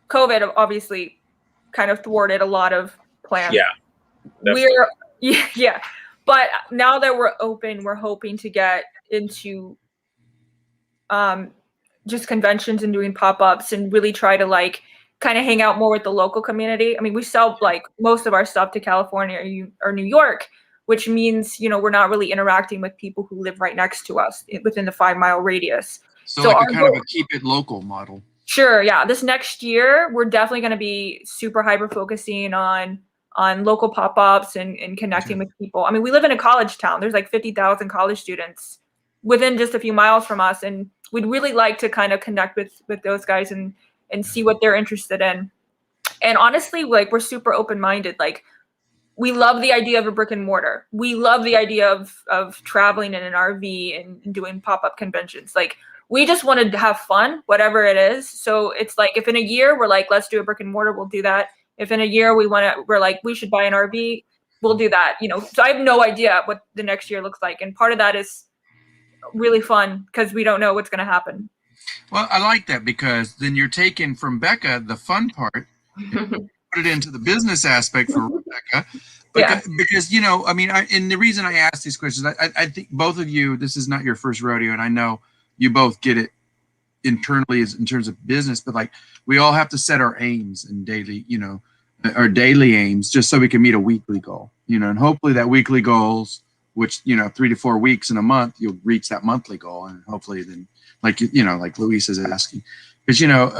COVID obviously kind of thwarted a lot of plans. Yeah. Definitely. Yeah. But now that we're open, we're hoping to get into just conventions and doing pop-ups and really try to like kind of hang out more with the local community. I mean, we sell like most of our stuff to California or New York, which means, you know, we're not really interacting with people who live right next to us within the 5-mile radius. So like a kind of a keep it local model. Sure. Yeah. This next year, we're definitely going to be super hyper focusing on local pop-ups and connecting with people. I mean, we live in a college town. There's like 50,000 college students within just a few miles from us. And we'd really like to kind of connect with those guys and see what they're interested in. And honestly, like, we're super open-minded. Like, we love the idea of a brick and mortar. We love the idea of traveling in an RV and doing pop-up conventions. Like, we just wanted to have fun, whatever it is. So it's like, if in a year we're like, let's do a brick and mortar, we'll do that. If in a year we're like, we should buy an RV, we'll do that. You know, so I have no idea what the next year looks like. And part of that is really fun because we don't know what's going to happen. Well, I like that, because then you're taking from Becca the fun part and put it into the business aspect for Rebecca. Because, you know, I mean, and the reason I ask these questions, I think both of you, this is not your first rodeo, and I know you both get it internally as in terms of business, but like, we all have to set our aims and daily, you know, our daily aims, just so we can meet a weekly goal, you know, and hopefully that weekly goals, which, you know, 3 to 4 weeks in a month, you'll reach that monthly goal. And hopefully then, like, you know, like Luis is asking, because, you know,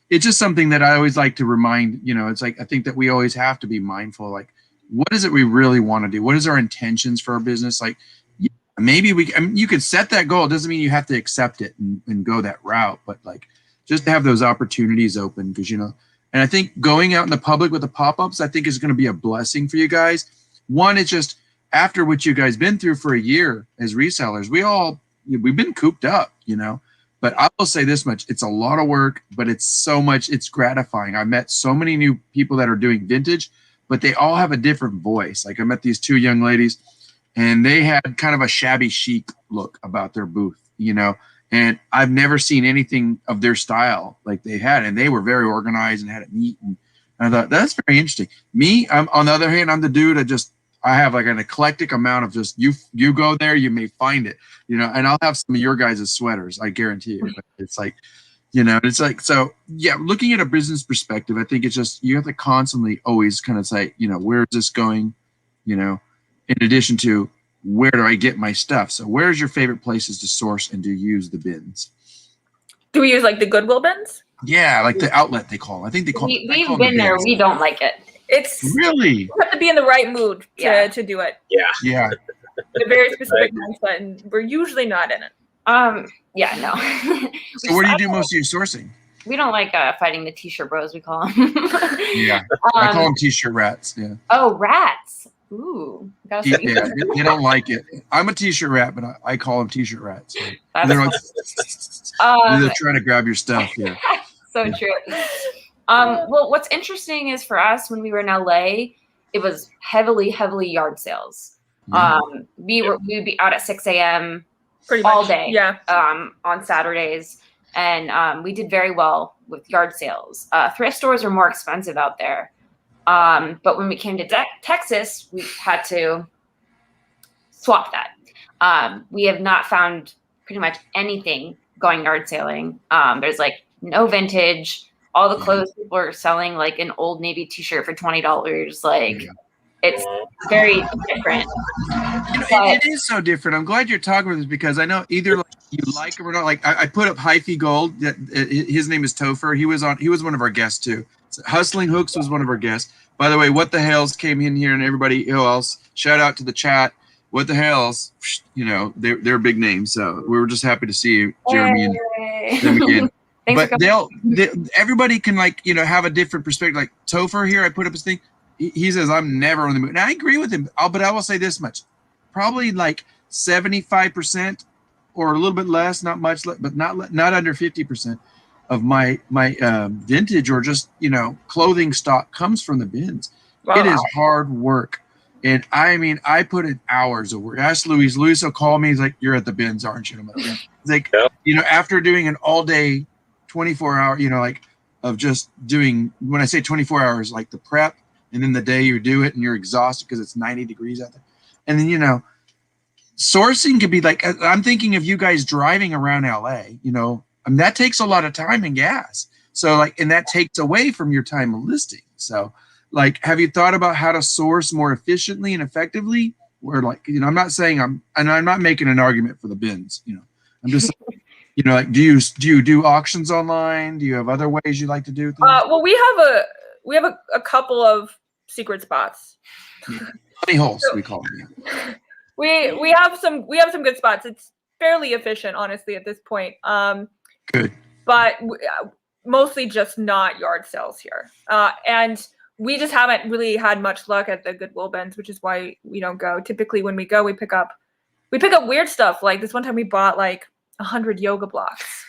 it's just something that I always like to remind, you know, it's like, I think that we always have to be mindful, like, what is it we really want to do? What is our intentions for our business? Like, yeah, maybe you could set that goal. It doesn't mean you have to accept it and go that route, but like just to have those opportunities open, because, you know, and I think going out in the public with the pop-ups, I think is going to be a blessing for you guys. One, it's just after what you guys been through for a year as resellers, we've been cooped up, you know, but I will say this much, it's a lot of work, but it's gratifying. I met so many new people that are doing vintage, but they all have a different voice. Like I met these two young ladies and they had kind of a shabby chic look about their booth, you know, and I've never seen anything of their style like they had. And they were very organized and had it neat. And I thought that's very interesting. Me, on the other hand, I'm the dude I have like an eclectic amount of just you go there, you may find it, you know, and I'll have some of your guys' sweaters, I guarantee you. But it's like, you know, it's like, so yeah, looking at a business perspective, I think it's just, you have to constantly always kind of say, you know, where is this going? You know, in addition to where do I get my stuff? So where's your favorite places to source and to use the bins? Do we use like the Goodwill bins? Yeah, like the outlet they call them. I think they call We've been there. We don't like it. It's really, you have to be in the right mood to do it. Yeah. A very specific mindset, and we're usually not in it. Yeah, no. So where do you do most of your sourcing? We don't like fighting the t-shirt bros, we call them. Yeah, I call them t-shirt rats. Yeah. Oh, rats. Ooh. Yeah, they don't like it. I'm a t-shirt rat, but I call them t-shirt rats. So they're trying to grab your stuff. Yeah. So true. Well, what's interesting is for us when we were in LA, it was heavily yard sales. Yeah. We'd be out at 6 a.m. Pretty all much. day. Yeah. On Saturdays, and we did very well with yard sales. Thrift stores are more expensive out there, but when we came to Texas, we had to swap that. We have not found pretty much anything going yard sailing. There's like no vintage. All the clothes people are selling like an Old Navy t-shirt for $20. Like it's very different. You know, it is so different. I'm glad you're talking about this because I know either like you like him or not. Like I put up Hyphy Gold. His name is Topher. He was one of our guests too. So Hustling Hooks was one of our guests. By the way, What the Hells came in here and everybody else. Shout out to the chat. What the Hells, you know, they're big names. So we were just happy to see Jeremy and them again. But everybody can like, you know, have a different perspective. Like Topher here, I put up his thing. He says, I'm never on the moon. And I agree with him. But I will say this much, probably like 75% or a little bit less, not much, but not under 50% of my vintage or just, you know, clothing stock comes from the bins. Wow. It is hard work. And I mean, I put in hours of work. Ask Louis. Louis will call me. He's like, you're at the bins, aren't you? I'm like, yeah. He's like, you know, after doing an all day 24-hour, you know, like of just doing, when I say 24 hours, like the prep and then the day you do it and you're exhausted because it's 90 degrees out there. And then, you know, sourcing could be like, I'm thinking of you guys driving around LA, you know, I mean, that takes a lot of time and gas. So like, and that takes away from your time of listing. So like, have you thought about how to source more efficiently and effectively? Or like, you know, I'm not saying I'm not making an argument for the bins, you know, I'm just saying, you know, like, do you do auctions online? Do you have other ways you like to do things? Well, we have a couple of secret spots. Honey holes, we call them. Yeah. We have some good spots. It's fairly efficient, honestly, at this point. Good. But mostly just not yard sales here, and we just haven't really had much luck at the Goodwill bins, which is why we don't go. Typically, when we go, we pick up weird stuff. Like this one time, we bought like 100 yoga blocks,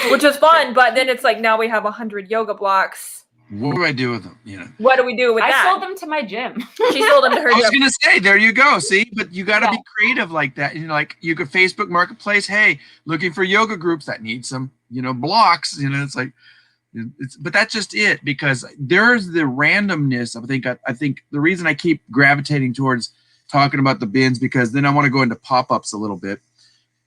which was fun. But then it's like now we have 100 yoga blocks. What do I do with them? You know, what do we do with that? I sold them to my gym. She sold them to her. I was gonna say, there you go. See, but you got to be creative like that. You know, like you could Facebook Marketplace. Hey, looking for yoga groups that need some, you know, blocks. You know, it's like, but that's just it because there's the randomness. I think the reason I keep gravitating towards talking about the bins because then I want to go into pop-ups a little bit,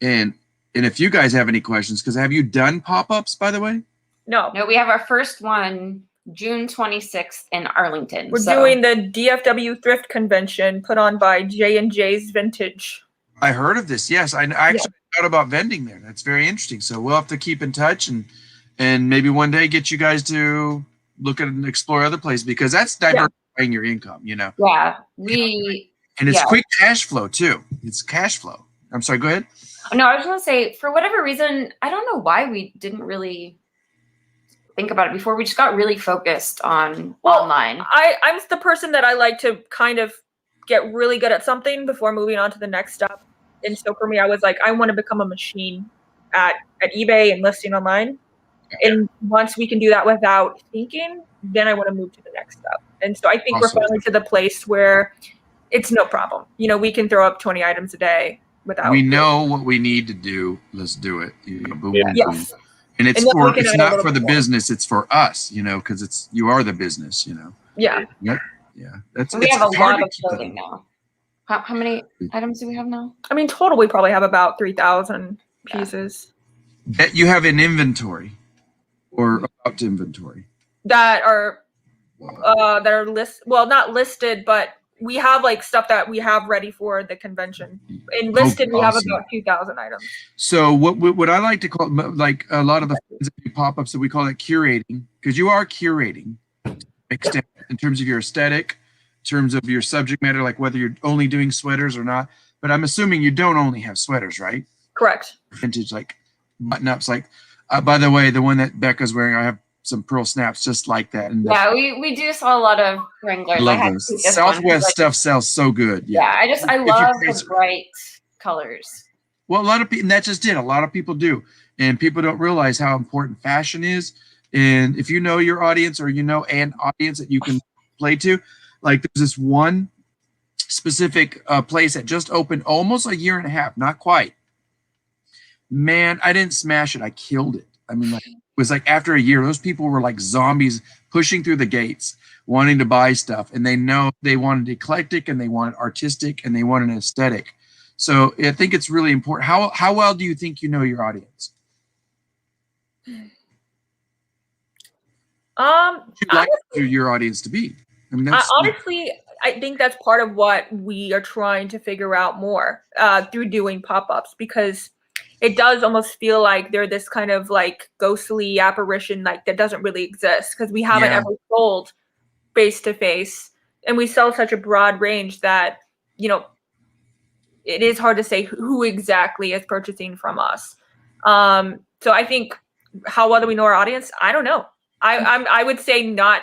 and if you guys have any questions, because have you done pop-ups by the way? No, we have our first one June 26th in Arlington. We're doing the DFW Thrift Convention put on by J&J's Vintage. I heard of this. Yes, I actually thought about vending there. That's very interesting. So we'll have to keep in touch and maybe one day get you guys to look at and explore other places because that's diversifying your income, you know. Yeah, and it's quick cash flow too. It's cash flow. I'm sorry. Go ahead. No, I was going to say, for whatever reason, I don't know why we didn't really think about it before. We just got really focused on online. I'm the person that I like to kind of get really good at something before moving on to the next step. And so for me, I was like, I want to become a machine at eBay and listing online. And once we can do that without thinking, then I want to move to the next step. And so I think we're finally to the place where it's no problem. You know, we can throw up 20 items a day without. We know what we need to do. Let's do it. You know, boom, boom, Yes. boom. And it's not for the business. It's for us, you know, because you are the business, you know. Yeah. Yep. Yeah. We have a lot of clothing now. How many items do we have now? I mean, total, we probably have about 3,000 pieces. That you have in inventory or about to inventory. That are not listed, but we have like stuff that we have ready for the convention. And listed, we have about 2,000 items. So what I like to call, like a lot of the pop-ups, that we call it curating, because you are curating extent in terms of your aesthetic, in terms of your subject matter, like whether you're only doing sweaters or not. But I'm assuming you don't only have sweaters, right? Correct. Vintage, like button-ups, like by the way, the one that Becca's wearing, I have some pearl snaps just like that. And yeah, we do sell a lot of Wranglers. I love those. Southwest stuff sells so good. Yeah, I love the bright colors. Well, a lot of people, and that's just it. A lot of people do, and people don't realize how important fashion is. And if you know your audience, or you know an audience that you can play to, like there's this one specific place that just opened almost a year and a half, not quite. Man, I didn't smash it. I killed it. I mean, like, it was like after a year, those people were like zombies pushing through the gates, wanting to buy stuff. And they know they wanted eclectic, and they wanted artistic, and they wanted an aesthetic. So I think it's really important. How well do you think you know your audience? You'd like your audience to be. I mean, honestly, I think that's part of what we are trying to figure out more through doing pop-ups, because it does almost feel like they're this kind of like ghostly apparition, like that doesn't really exist, because we haven't ever sold face-to-face, and we sell such a broad range that, you know, it is hard to say who exactly is purchasing from us. So I think, how well do we know our audience? I don't know. I would say not.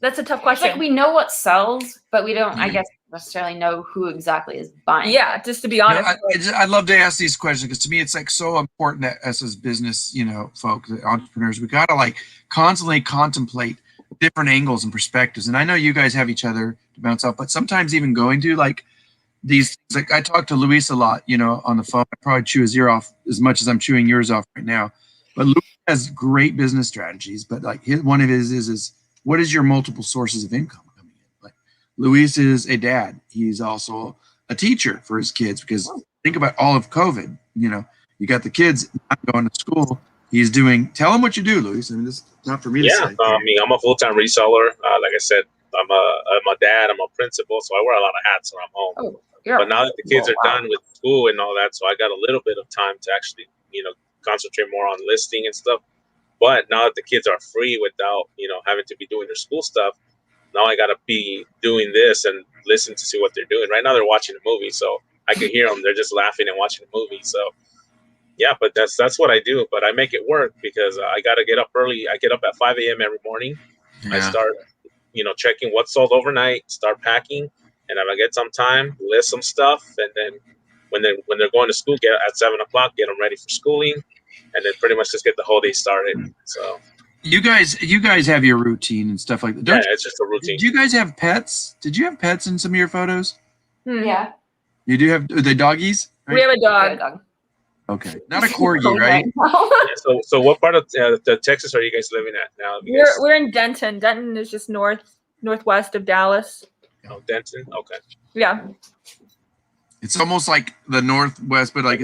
That's a tough question. It's like we know what sells, but we don't, I guess, necessarily know who exactly is buying. Yeah, just to be honest. I'd love to ask these questions, because to me it's like so important that us as business, you know, folks, entrepreneurs, we gotta like constantly contemplate different angles and perspectives. And I know you guys have each other to bounce off, but sometimes even going to like these, like I talk to Luis a lot, you know, on the phone. I probably chew his ear off as much as I'm chewing yours off right now. But Luis has great business strategies, but like one of his is what is your multiple sources of income coming in? Like Luis is a dad. He's also a teacher for his kids, because think about all of COVID. You know, you got the kids not going to school. He's doing. Tell him what you do, Luis. I mean, this is not for me to say. I mean, I'm a full-time reseller. Like I said, I'm a dad. I'm a principal, so I wear a lot of hats when I'm home. Oh, but now that the kids are done with school and all that, so I got a little bit of time to actually, you know, concentrate more on listing and stuff. But now that the kids are free without, you know, having to be doing their school stuff, now I got to be doing this and listen to see what they're doing. Right now they're watching a movie, so I can hear them. They're just laughing and watching a movie. So, yeah, but that's what I do. But I make it work, because I got to get up early. I get up at 5 a.m. every morning. Yeah. I start, you know, checking what's sold overnight, start packing. And if I get some time, list some stuff. And then when they're going to school, get at 7 o'clock, get them ready for schooling. And then pretty much just get the whole day started. So you guys have your routine and stuff like that. Yeah, it's just a routine. Do you guys have pets? Did you have pets in some of your photos? Yeah. You do have the doggies? Right? We have a dog. Okay, not a corgi, right? Yeah, so what part of the Texas are you guys living at now? We're in Denton. Denton is just northwest of Dallas. Oh, Denton. Okay. Yeah. It's almost like the northwest, but like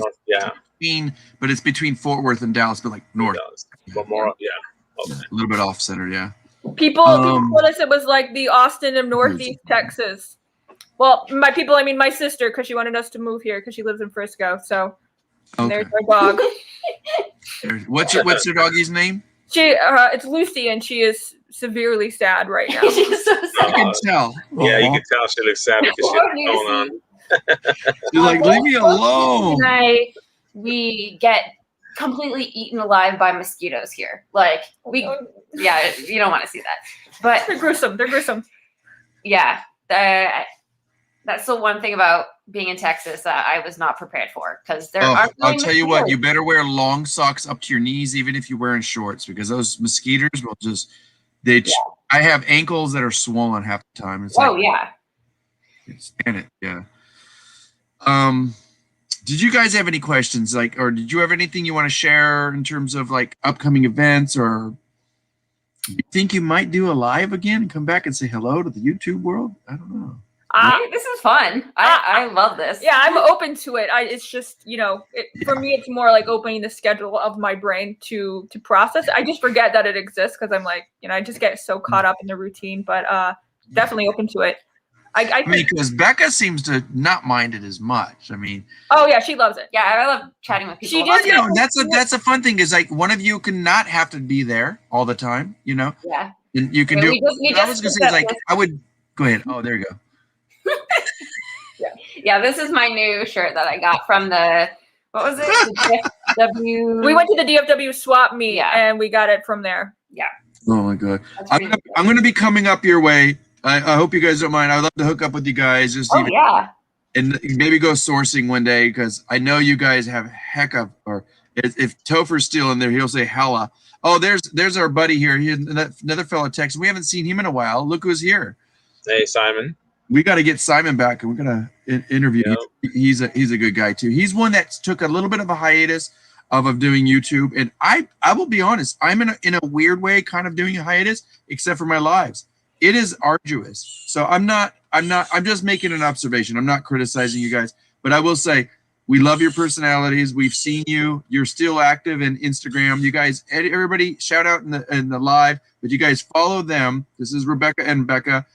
but it's between Fort Worth and Dallas, but like north. But more, okay. A little bit off center, yeah. People told us it was like the Austin of Northeast Texas. Well, I mean my sister, because she wanted us to move here because she lives in Frisco. So there's our dog. What's your doggy's name? It's Lucy, and she is severely sad right now. She's so sad. I can tell. Yeah, you can tell she looks sad because she has going on. She's like, leave me alone. We get completely eaten alive by mosquitoes here. Like yeah, you don't want to see that. But they're gruesome. They're gruesome. Yeah, that's the one thing about being in Texas that I was not prepared for, because there aren't I'll tell you what, you better wear long socks up to your knees, even if you're wearing shorts, because those mosquitoes will just I have ankles that are swollen half the time. It's like, yeah. Stand it, yeah. Did you guys have any questions, like, or did you have anything you want to share in terms of like upcoming events, or you think you might do a live again and come back and say hello to the YouTube world? I don't know. This is fun. I love this. Yeah, I'm open to it. It's just, for me, it's more like opening the schedule of my brain to process. I just forget that it exists because I'm like, I just get so caught up in the routine. But definitely open to it. I mean, because Becca seems to not mind it as much. I mean, oh yeah, she loves it. Yeah, I love chatting with people. She just, that's a fun thing, is like one of you can not have to be there all the time. Yeah. And you can do. I was gonna say is like I would go ahead. Oh, there you go. Yeah, this is my new shirt that I got from the what was it? The DFW. We went to the DFW swap meet and we got it from there. Yeah. Oh my god, I'm gonna be coming up your way. I hope you guys don't mind. I'd love to hook up with you guys. Just and maybe go sourcing one day, because I know you guys have heck of, or if Topher's still in there, he'll say hella. Oh, there's our buddy here. He's another fellow Texan. We haven't seen him in a while. Look who's here. Hey, Simon. We got to get Simon back, and we're gonna interview him. He's a good guy too. He's one that took a little bit of a hiatus of doing YouTube, and I will be honest, I'm in a weird way kind of doing a hiatus, except for my lives. It is arduous. So I'm just making an observation. I'm not criticizing you guys, but I will say we love your personalities. We've seen you. You're still active in Instagram. You guys, everybody shout out in the live, but you guys follow them. This is Rebecca and Becca,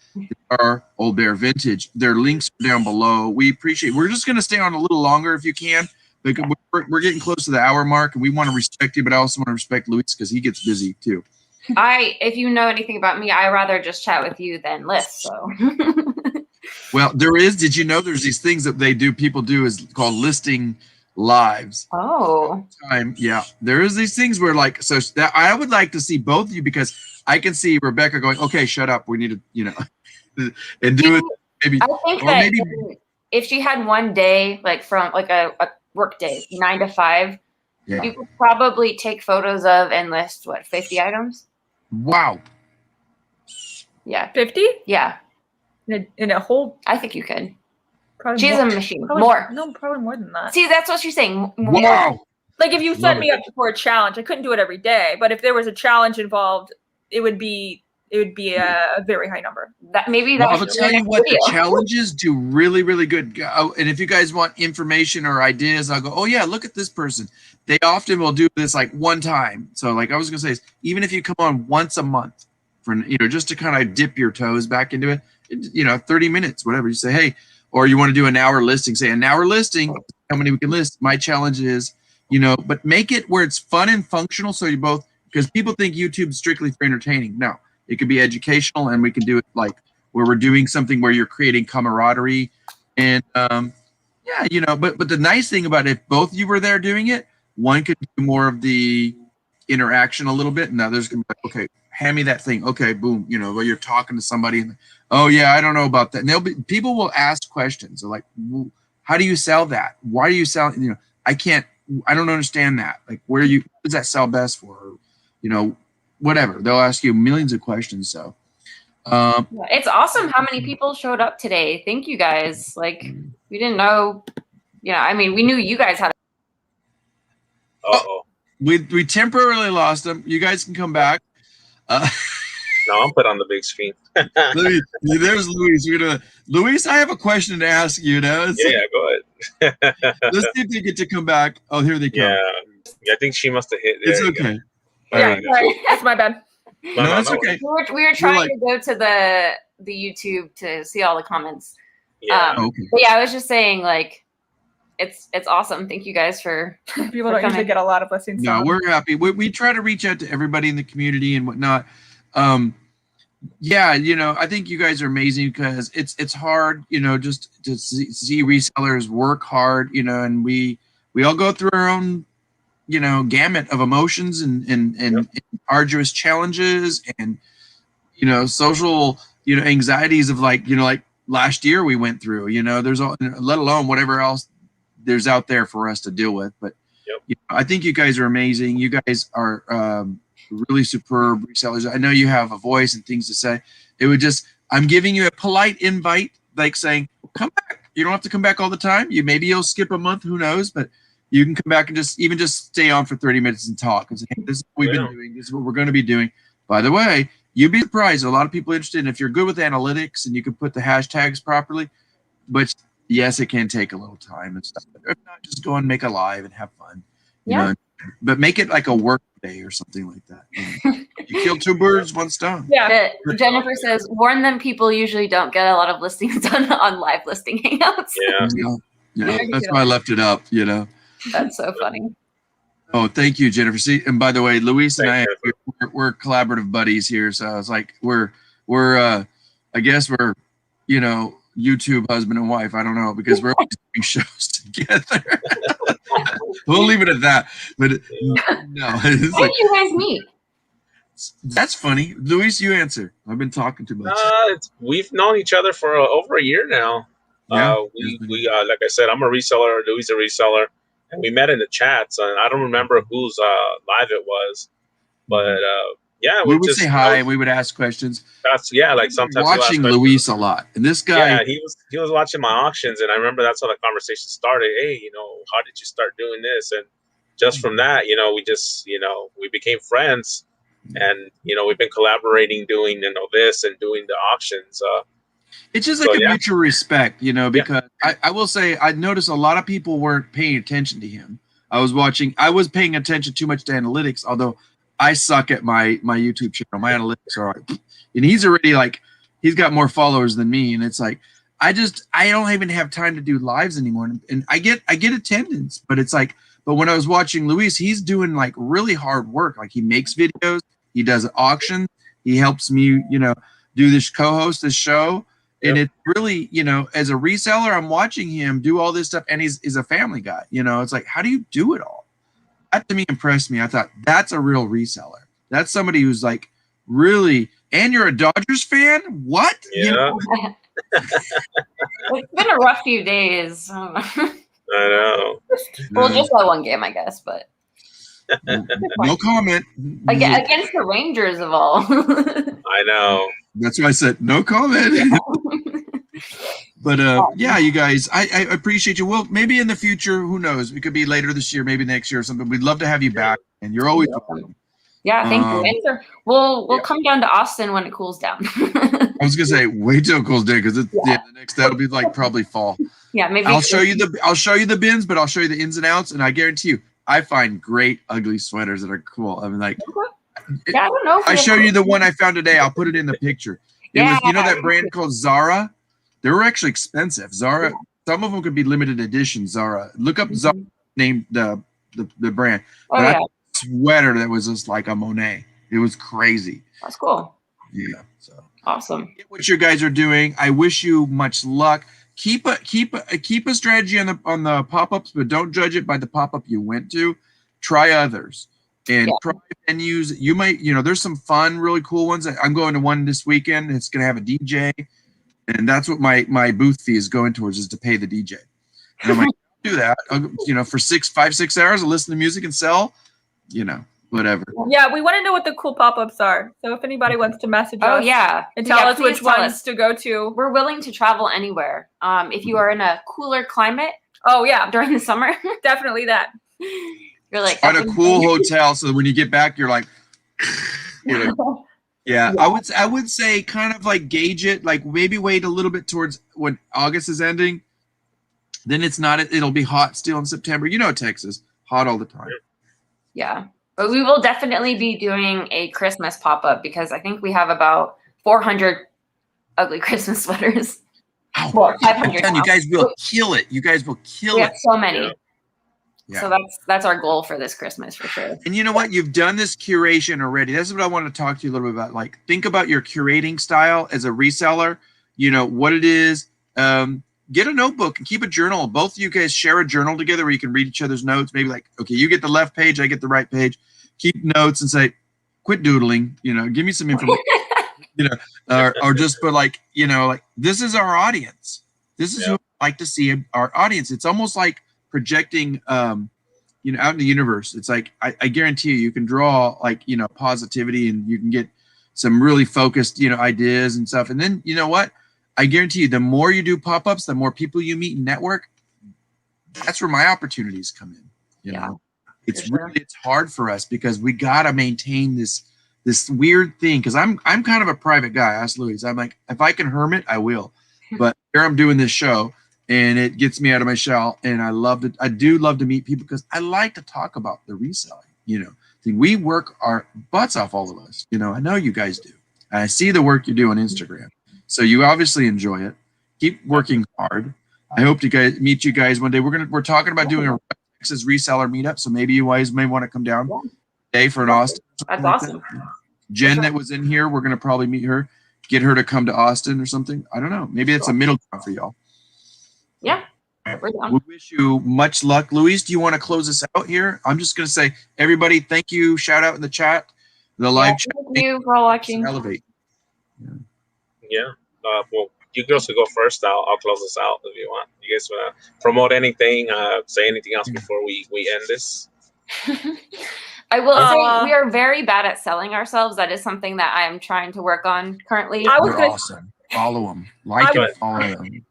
our Old Bear Vintage. Their links are down below. We appreciate it. We're just going to stay on a little longer if you can. We're getting close to the hour mark, and we want to respect you, but I also want to respect Luis because he gets busy too. If you know anything about me, I rather just chat with you than list. So, well, did you know there's these things that people do is called listing lives. Oh, yeah, there is these things where that I would like to see both of you, because I can see Rebecca going, okay, shut up, we need to, and do it maybe. I think that if she had one day, like from like a work day, 9 to 5, you could probably take photos of and list 50 items. Wow. Yeah. 50? Yeah. In a whole. I think you could. Probably She's more. a machine. Probably, more. No, probably more than that. See, that's what she's saying. More. Wow. Like if you set me up for a challenge, I couldn't do it every day. But if there was a challenge involved, it would be a very high number. I'll tell you what, the challenges do really, really good. And if you guys want information or ideas, I'll go, oh yeah, look at this person. They often will do this like one time. So like I was gonna say, even if you come on once a month for just to kind of dip your toes back into it, 30 minutes, whatever. You say, hey, or you want to do an hour listing, say an hour listing, how many we can list. My challenge is, but make it where it's fun and functional, so you both, because people think YouTube's strictly for entertaining. No. It could be educational, and we can do it like where we're doing something where you're creating camaraderie. And but the nice thing about it, if both of you were there doing it, one could do more of the interaction a little bit, and the other's gonna be like, okay, hand me that thing. Okay, boom, where you're talking to somebody, and oh yeah, I don't know about that. And people will ask questions. They're like, well, how do you sell that? Why do you sell? I don't understand that. Like, what does that sell best for? Or, whatever. They'll ask you millions of questions. So it's awesome how many people showed up today. Thank you guys. Like, we didn't know, we knew you guys had. We temporarily lost them. You guys can come back. No, I'm put on the big screen. There's Luis. Luis, I have a question to ask you now. Go ahead. Let's see if they get to come back. Oh, here they come. Yeah, I think she must have hit. It's okay. Yeah, sorry. That's my bad. No, it's okay. We were trying to go to the YouTube to see all the comments. Yeah. Okay. But yeah, I was just saying, like, it's awesome. Thank you guys for people don't usually get a lot of blessings. No, we're happy. We try to reach out to everybody in the community and whatnot. Yeah, I think you guys are amazing because it's hard, just to see resellers work hard, and we all go through our own, gamut of emotions and arduous challenges and social, anxieties of like last year we went through, there's all, let alone whatever else there's out there for us to deal with. But I think you guys are amazing. You guys are really superb resellers. I know you have a voice and things to say. I'm giving you a polite invite, like saying, come back. You don't have to come back all the time. Maybe you'll skip a month, who knows, but you can come back and just stay on for 30 minutes and talk and say, hey, this is what we've been doing. This is what we're going to be doing. By the way, you'd be surprised. A lot of people are interested. And if you're good with analytics and you can put the hashtags properly, but yes, it can take a little time and stuff. If not, just go and make a live and have fun. You know, but make it like a work day or something like that. You kill two birds, one stone. Yeah. Jennifer says, warn them, people usually don't get a lot of listings done on live listing hangouts. Yeah, that's why I left it up, That's so funny. Oh, thank you, Jennifer. See, and by the way, Luis and I, we're collaborative buddies here. So it's like we're I guess we're, YouTube husband and wife. I don't know, because we're always doing shows together. We'll leave it at that. But no, how did you guys meet? That's funny. Luis, you answer. I've been talking too much. We've known each other for over a year now. We like I said, I'm a reseller. Louis a reseller, and we met in the chats. And I don't remember whose live it was, but we would say hi and we would ask questions. Like sometimes watching Luis a lot, and this guy, he was watching my auctions, and I remember that's how the conversation started. Hey, how did you start doing this? And just from that, we just we became friends, and we've been collaborating, doing this and doing the auctions. It's just like a mutual respect, because I will say I noticed a lot of people weren't paying attention to him. I was paying attention too much to analytics, although I suck at my YouTube channel. My analytics are like, and he's already he's got more followers than me. And it's like, I don't even have time to do lives anymore. And I get attendance, but it's like, but when I was watching Luis, he's doing really hard work. Like he makes videos, he does an auction, he helps me, do this, co-host this show. And it's really, as a reseller, I'm watching him do all this stuff, and he's a family guy. It's like, how do you do it all? That to me impressed me. I thought that's a real reseller. That's somebody who's really, and you're a Dodgers fan? What? Yeah. It's been a rough few days. I know. Well, just that one game, I guess, but no comment. Against the Rangers of all. I know. That's why I said no comment. But you guys, I appreciate you. Well, maybe in the future, who knows? It could be later this year, maybe next year or something. We'd love to have you back, and you're always welcome. Yeah, thank you. We'll come down to Austin when it cools down. I was gonna say wait till it cools down, because that'll be probably fall. Yeah, maybe I'll show you the bins, but I'll show you the ins and outs, and I guarantee you, I find great ugly sweaters that are cool. I mean, I don't know. I show you the one I found today. I'll put it in the picture. It was, that brand called Zara. They were actually expensive. Zara. Some of them could be limited edition. Zara. Look up Zara. Named the brand. I had a sweater that was just like a Monet. It was crazy. That's cool. Yeah. So awesome. Get what you guys are doing. I wish you much luck. Keep a strategy on the pop-ups, but don't judge it by the pop-up you went to. Try others and try venues. You might, there's some fun, really cool ones. I'm going to one this weekend. It's going to have a DJ, and that's what my booth fee is going towards, is to pay the DJ. And I'm like, do that, for 5-6 hours, I'll listen to music and sell, whatever. Yeah, we want to know what the cool pop-ups are. So if anybody wants to message us, and tell us which ones to go to. We're willing to travel anywhere. If you are in a cooler climate, during the summer, definitely that. You're like at a cool hotel, so when you get back, you're like, I would say kind of gauge it, maybe wait a little bit towards when August is ending. Then it'll be hot still in September. Texas, hot all the time. Yeah. But we will definitely be doing a Christmas pop-up, because I think we have about 400 ugly Christmas sweaters. Well, 500. You guys will kill it. You guys will kill it. We have so many. Yeah. So that's our goal for this Christmas for sure. And you know what? You've done this curation already. That's what I want to talk to you a little bit about. Like, think about your curating style as a reseller. You know what it is. Get a notebook and keep a journal. Both of you guys share a journal together where you can read each other's notes. Maybe like, okay, you get the left page, I get the right page. Keep notes and say, quit doodling. You know, give me some information. You know, or just put like, you know, like this is our audience. This is who I like to see our audience. It's almost like projecting, you know, out in the universe. It's like I guarantee you can draw like, you know, positivity, and you can get some really focused, you know, ideas and stuff. And then you know what? I guarantee you, the more you do pop-ups, the more people you meet and network. That's where my opportunities come in. You know, it's really it's hard for us because we gotta maintain this weird thing. Because I'm kind of a private guy. I asked Louis. I'm like, if I can hermit, I will. But here I'm doing this show, and it gets me out of my shell. And I love it. I do love to meet people because I like to talk about the reselling. You know, we work our butts off, all of us. You know, I know you guys do. And I see the work you do on Instagram. So you obviously enjoy it. Keep working hard. I hope to meet you guys one day. We're talking about doing a Texas reseller meetup. So maybe you guys may want to come down today for an Austin. That's like awesome. that. Jen that was in here, we're gonna probably meet her, get her to come to Austin or something. I don't know. Maybe it's a middle ground for y'all. Yeah. We're down. We wish you much luck. Luis, do you want to close us out here? I'm just gonna say, everybody, thank you. Shout out in the chat, the live chat. Thank you for watching. Elevate. Yeah. Well, you girls can go first. I'll close this out if you want. You guys want to promote anything? Say anything else before we end this? I will say we are very bad at selling ourselves. That is something that I'm trying to work on currently. They're awesome. Follow them. Like and follow them.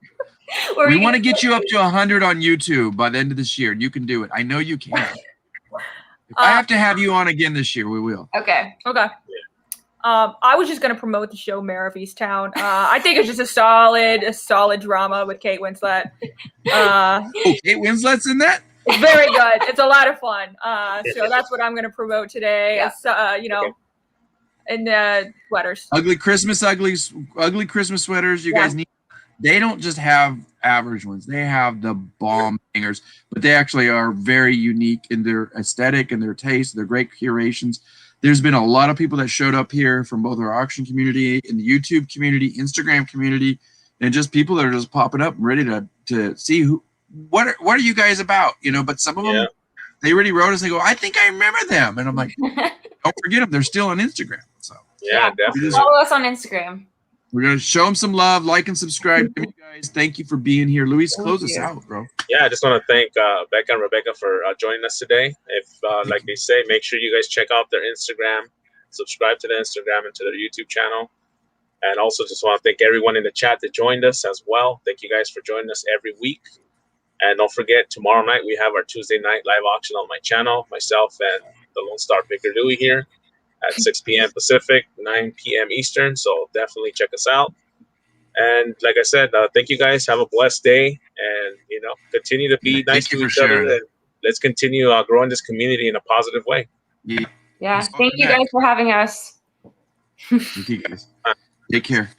We want to get you up to 100 on YouTube by the end of this year. You can do it. I know you can. If I have to have you on again this year, we will. Okay. Okay. I was just gonna promote the show Mayor of Easttown. I think it's just a solid drama with Kate Winslet. Kate Winslet's in that? It's very good. It's a lot of fun. So that's what I'm gonna promote today. Yeah. It's, you know, and sweaters. Ugly Christmas sweaters. You guys need. They don't just have average ones. They have the bomb hangers, but they actually are very unique in their aesthetic and their taste. They're great curations. There's been a lot of people that showed up here from both our auction community and the YouTube community, Instagram community, and just people that are just popping up and ready to see what are you guys about, you know? But some of them, they already wrote us. They go, I think I remember them, and I'm like, don't forget them. They're still on Instagram. So definitely follow us on Instagram. We're gonna show them some love, like and subscribe. You guys, thank you for being here. Luis, close us out, bro. Yeah, I just want to thank Becca and Rebecca for joining us today. If, like they say, make sure you guys check out their Instagram, subscribe to their Instagram and to their YouTube channel. And also just want to thank everyone in the chat that joined us as well. Thank you guys for joining us every week. And don't forget, tomorrow night we have our Tuesday night live auction on my channel, myself and the Lone Star Picker Louie here at 6 p.m. Pacific, 9 p.m. Eastern. So definitely check us out. And like I said, thank you guys. Have a blessed day, and you know, continue to be nice to each other. And let's continue growing this community in a positive way. Yeah. Thank you guys for having us. Thank you guys. Take care.